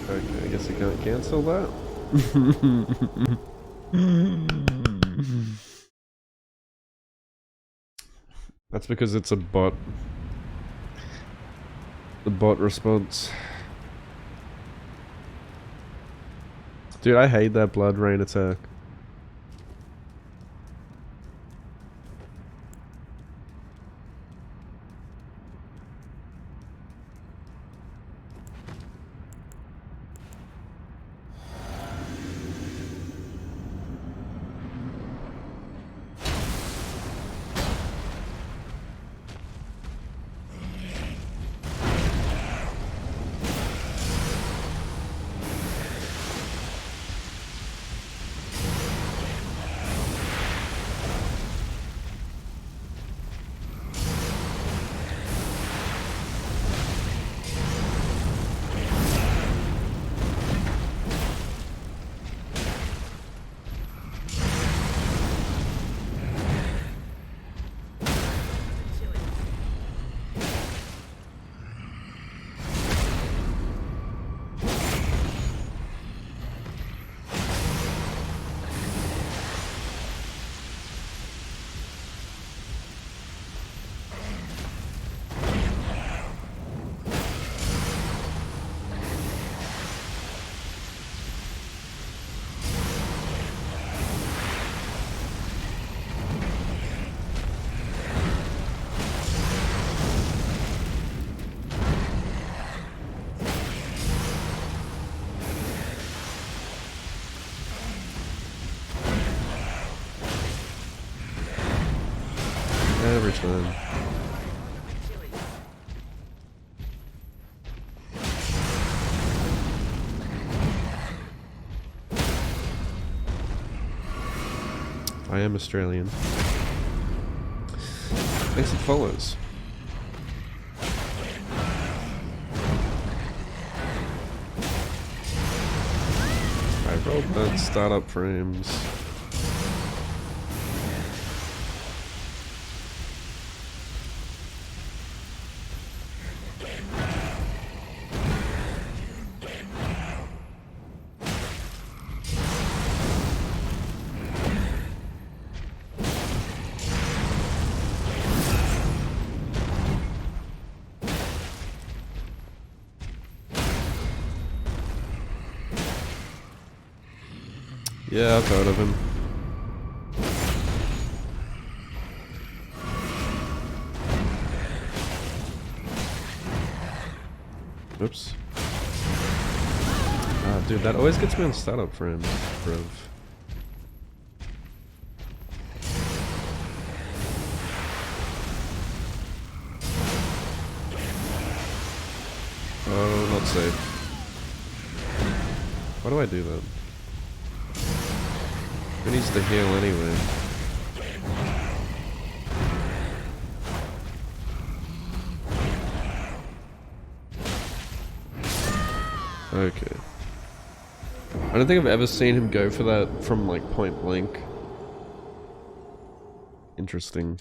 Okay, I guess I can't cancel that. That's because it's a bot. The bot response. Dude, I hate that blood rain attack. time. I am Australian. Thanks for the follows. I rolled that startup frames. Yeah, I've heard of him. Oops. Ah, dude, that always gets me on startup frames, bruv. Oh, not safe. Why do I do that? Who needs to heal anyway? Okay. I don't think I've ever seen him go for that from like point blank. Interesting.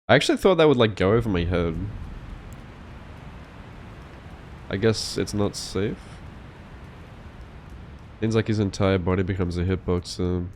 I actually thought that would like go over my head. I guess it's not safe. Seems like his entire body becomes a hitbox.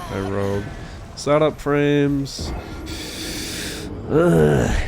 I rolled startup frames. Ugh.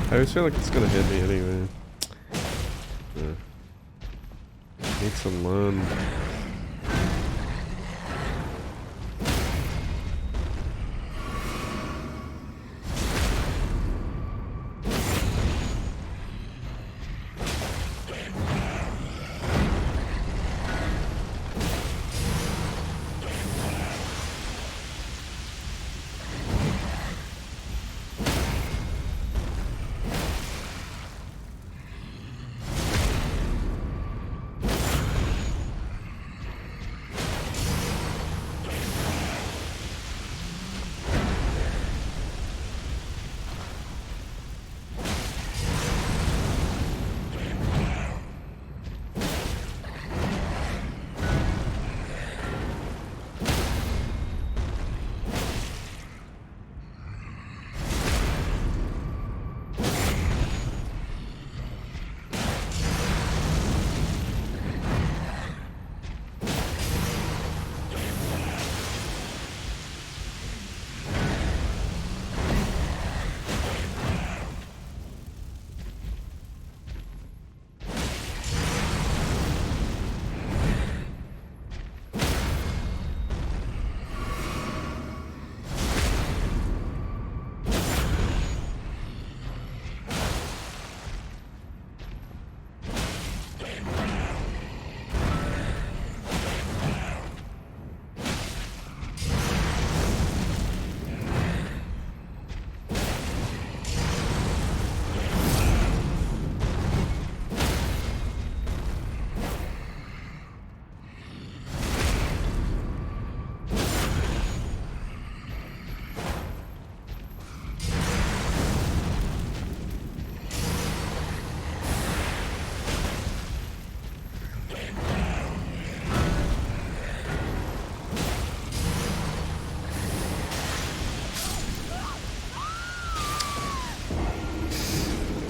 I always feel like it's gonna hit me anyway. Need to learn.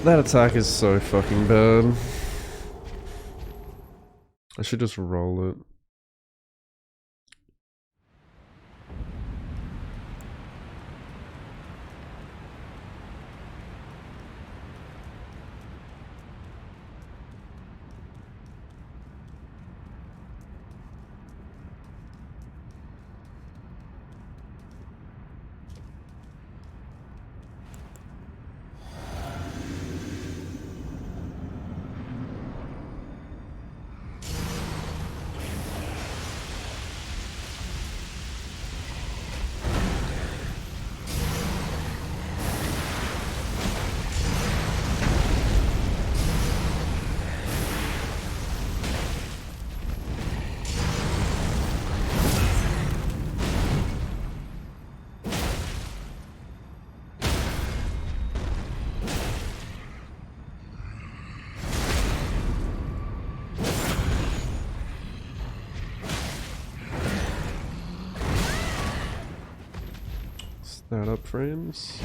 That attack is so fucking bad. I should just roll it. Start up frames.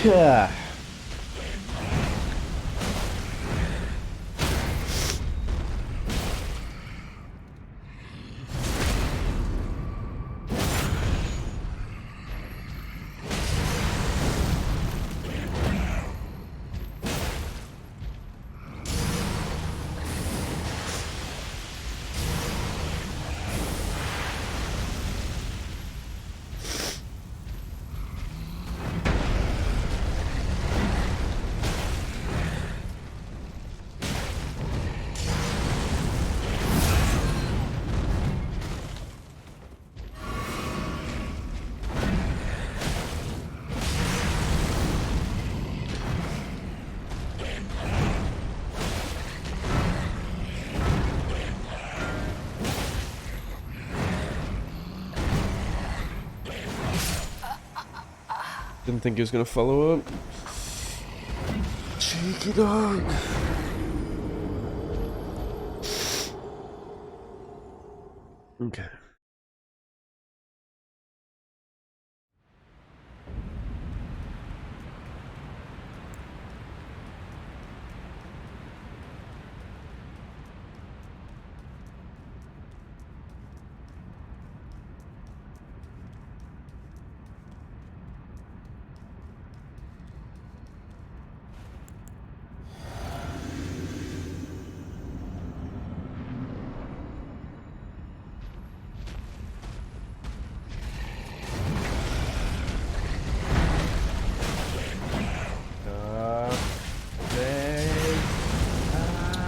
Yeah. Didn't think he was gonna follow up. Cheeky dog. Okay.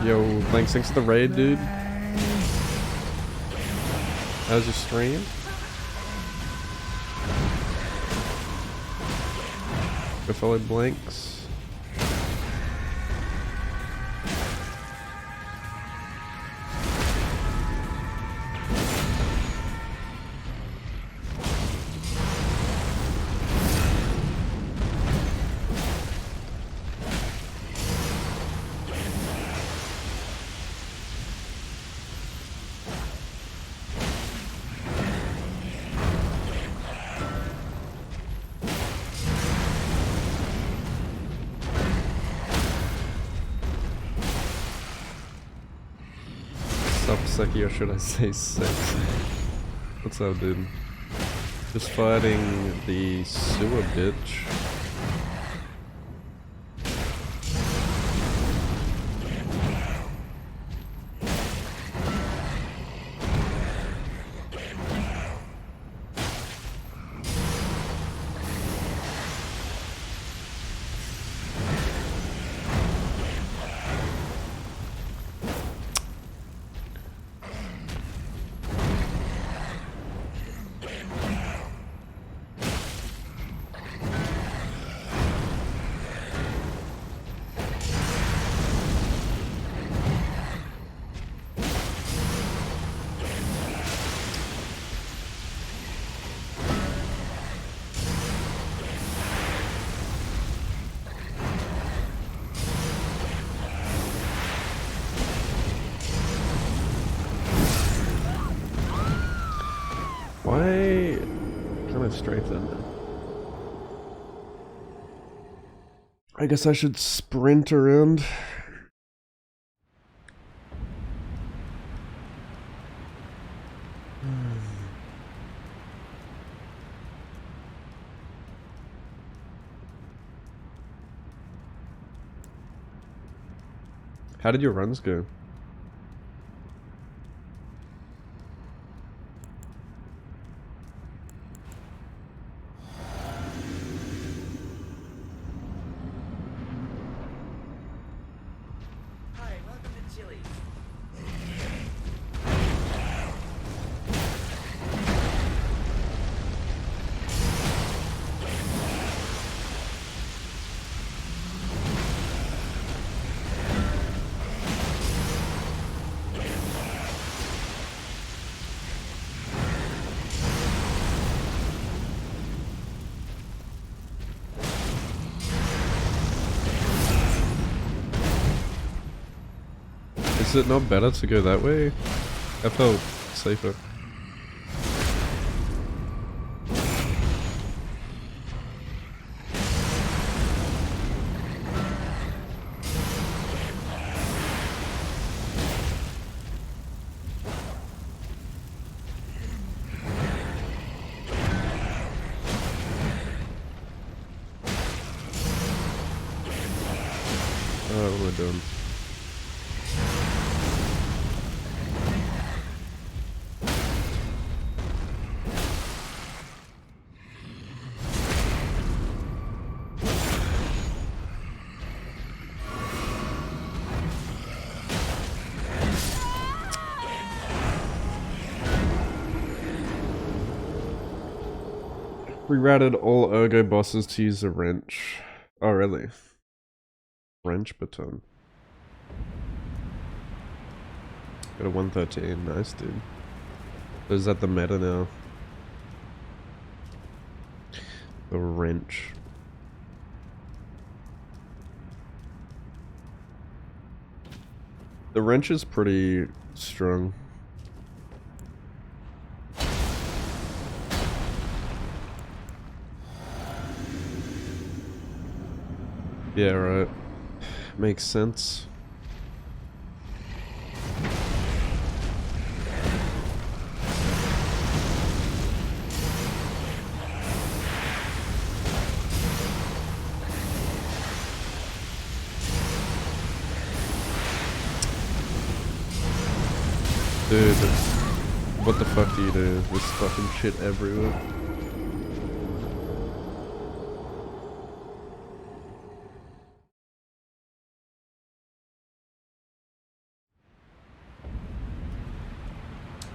Yo, thanks for the raid, dude. How's your stream? Go follow Blanks. Seki, or should I say sex? What's up, dude? Just fighting the sewer bitch. Why can't I strengthen? I guess I should sprint around. How did your runs go? Hi, welcome to Chili's. Is it not better to go that way? I felt safer. Oh, what am I doing? Rerouted all ergo bosses to use a wrench. Oh, really? Wrench baton. Got a 113. Nice, dude. Is that the meta now? The wrench. The wrench is pretty strong. Yeah, right. Makes sense. Dude, what the fuck do you do? There's fucking shit everywhere.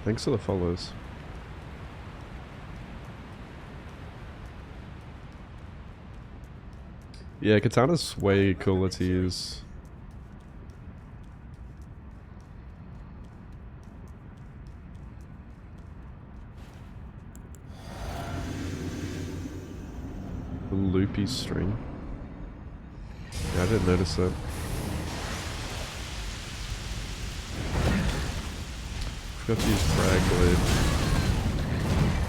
Thanks for the follows. Yeah, Katana's way cooler to use. The loopy string. Yeah, I didn't notice that. Forgot to use frag blade.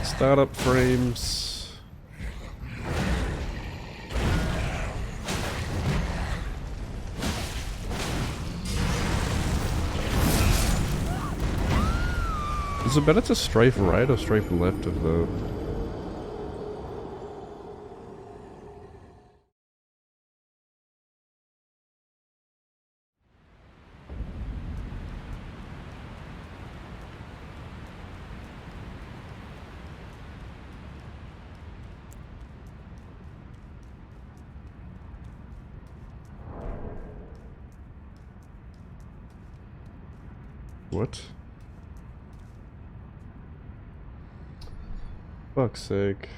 Startup frames. Is it better to strafe right or strafe left of the... What? Fuck's sake.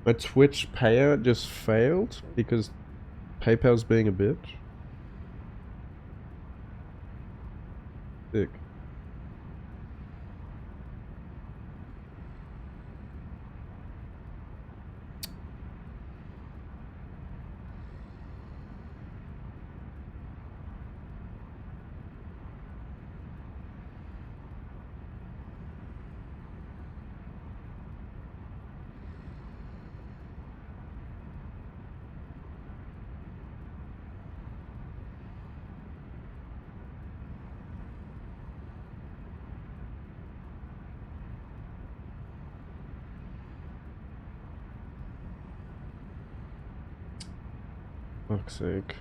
My Twitch payout just failed because PayPal's being a bitch. Sick. Fuck's sake.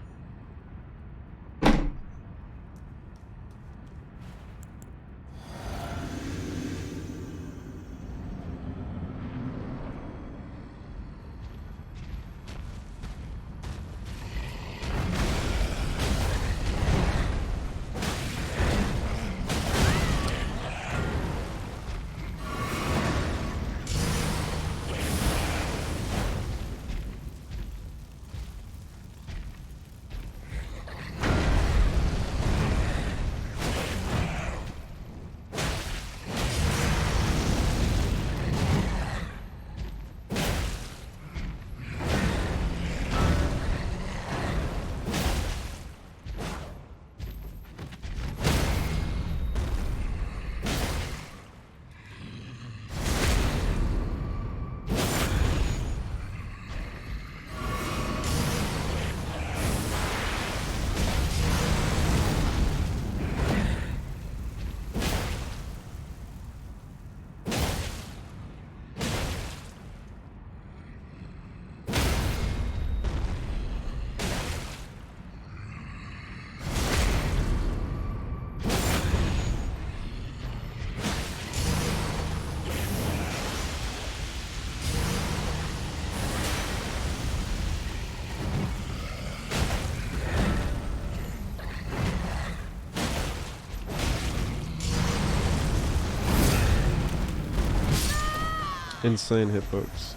Insane hitbox.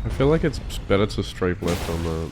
I feel like it's better to strafe left on that.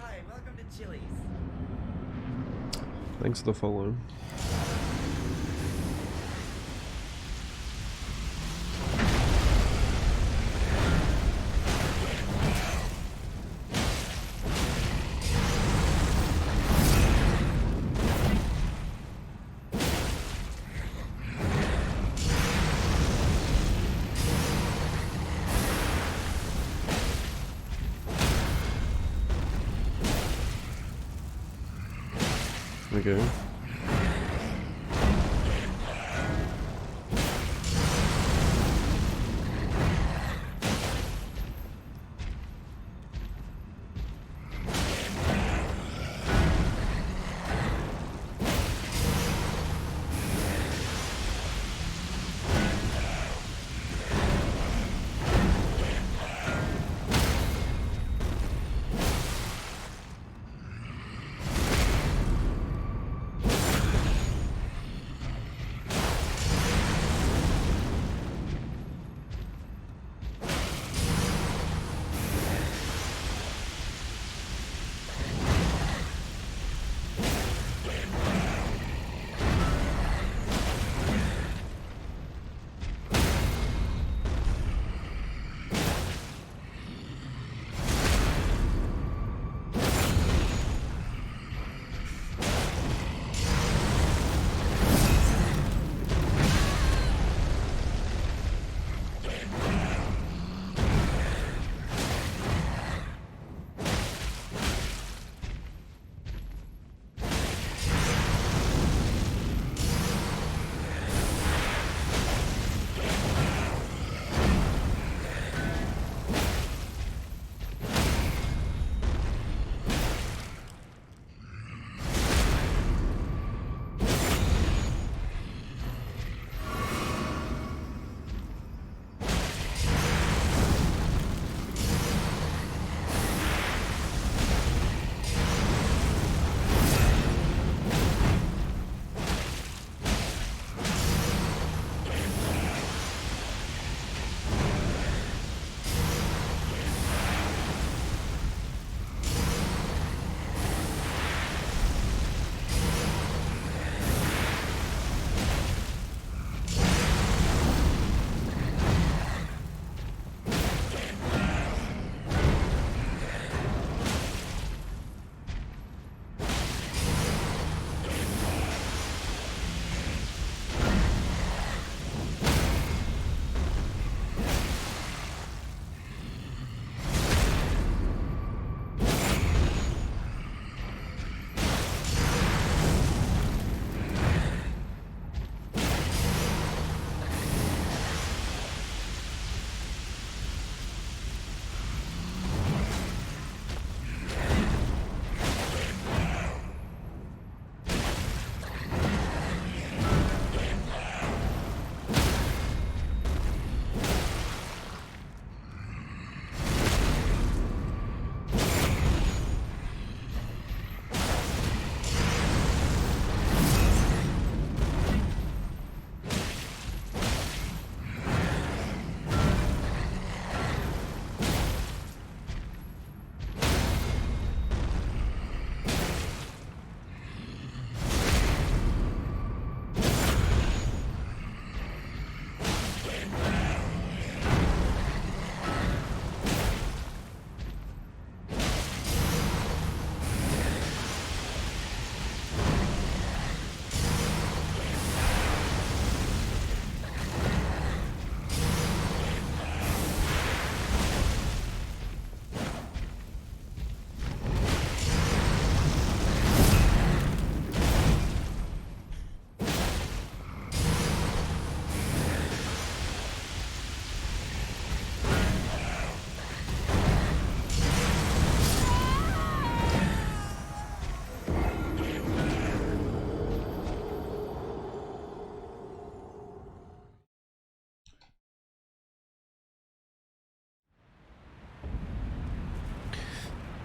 Hi, welcome to Chili's. Thanks for the follow. Okay.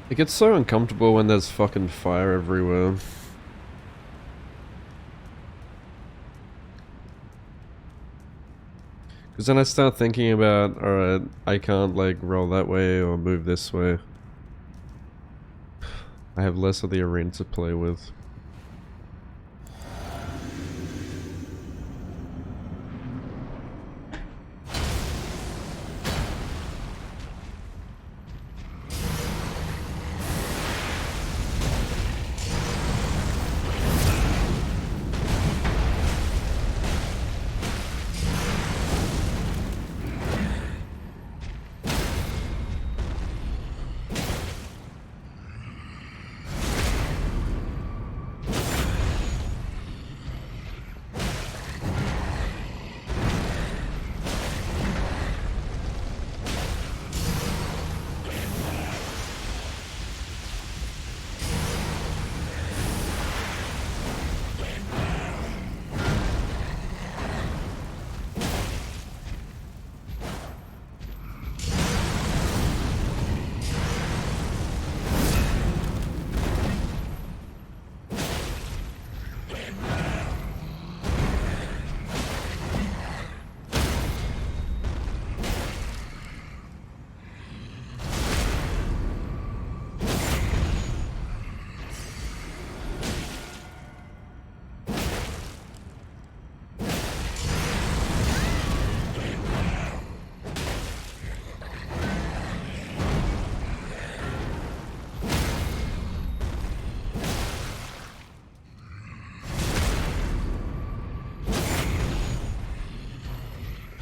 It gets so uncomfortable when there's fucking fire everywhere. Because then I start thinking about, alright, I can't like roll that way or move this way. I have less of the arena to play with.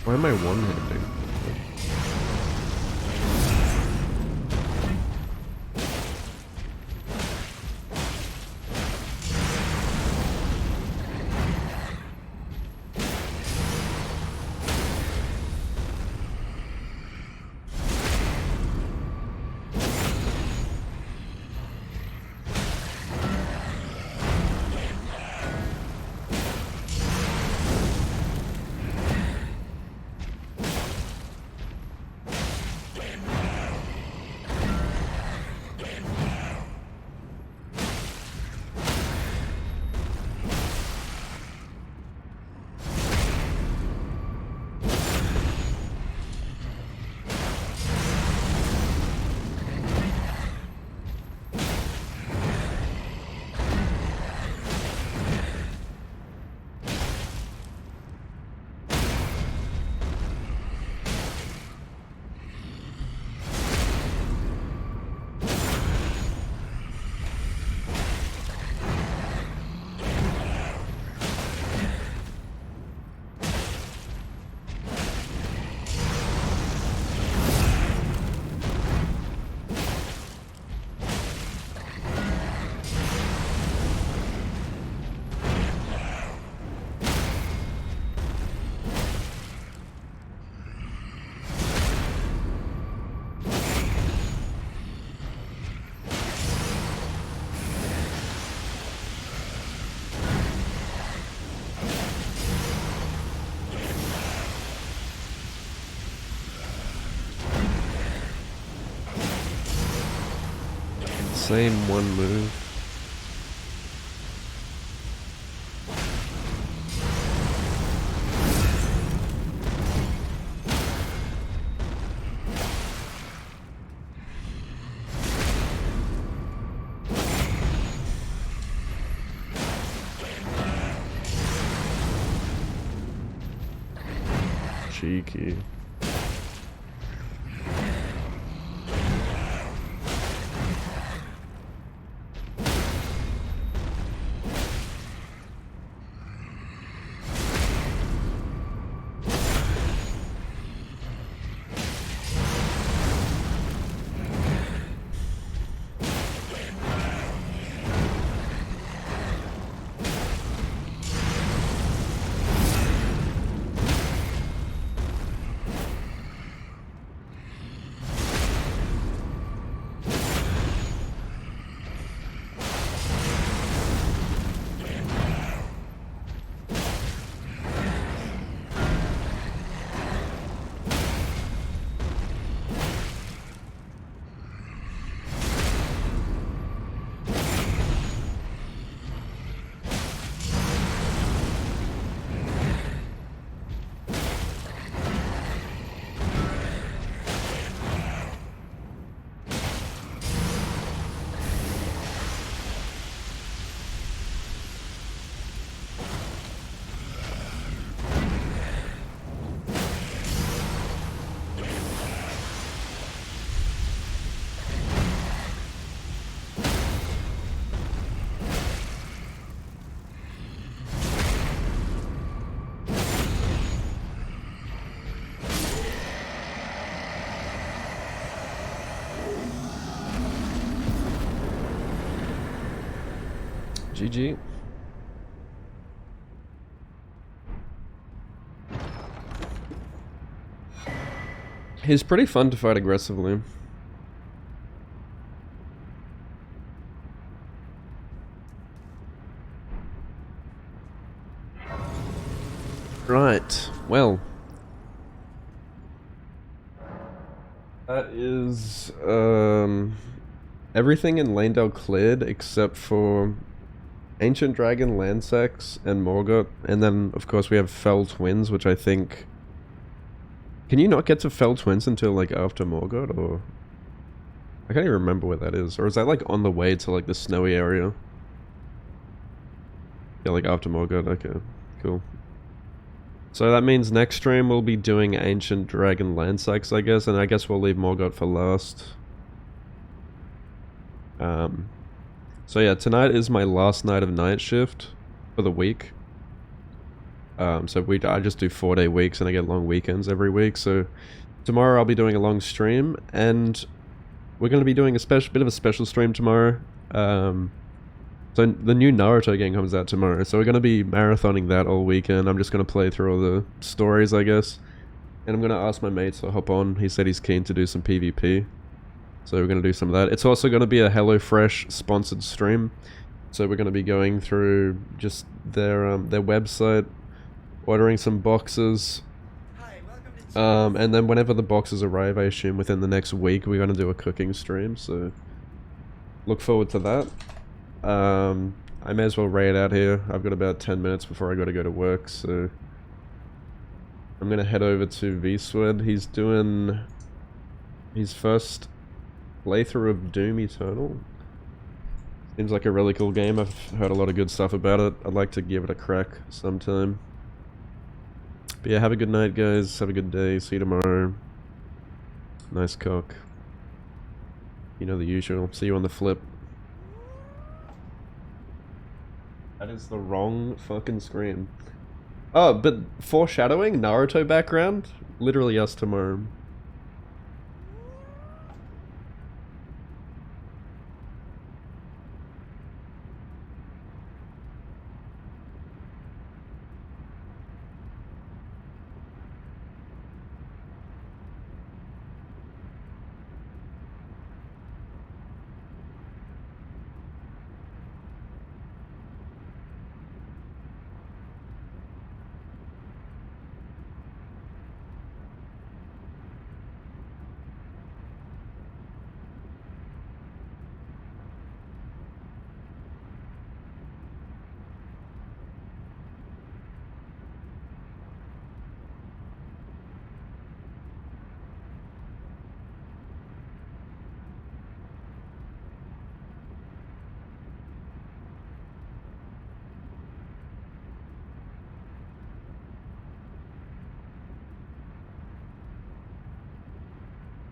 Why am I one-handing? Same one move. Cheeky. GG. He's pretty fun to fight aggressively. Right, well. That is, everything in Lanedale cleared except for Ancient Dragon, Landsex, and Morgott. And then, of course, we have Fell Twins, which I think... Can you not get to Fell Twins until, like, after Morgott, or... I can't even remember where that is. Or is that, like, on the way to, like, the snowy area? Yeah, like, after Morgott. Okay, cool. So that means next stream we'll be doing Ancient Dragon Landsex, I guess, and I guess we'll leave Morgott for last. So yeah, tonight is my last night of night shift for the week. I just do 4-day weeks and I get long weekends every week, so tomorrow I'll be doing a long stream, and we're going to be doing a bit of a special stream tomorrow. So the new Naruto game comes out tomorrow, so we're going to be marathoning that all weekend. I'm just going to play through all the stories, I guess. And I'm going to ask my mates to hop on. He said he's keen to do some PvP. So we're going to do some of that. It's also going to be a HelloFresh sponsored stream. So we're going to be going through just their website, ordering some boxes. Hi, welcome to Chili's. And then whenever the boxes arrive, I assume within the next week, we're going to do a cooking stream. So look forward to that. I may as well raid out here. I've got about 10 minutes before I gotta go to work, so I'm gonna head over to VSwed. He's doing his first playthrough of Doom Eternal. Seems like a really cool game. I've heard a lot of good stuff about it. I'd like to give it a crack sometime. But yeah, have a good night, guys. Have a good day. See you tomorrow. Nice cock. You know the usual. See you on the flip. That is the wrong fucking screen. Oh, but foreshadowing, Naruto background? Literally us tomorrow.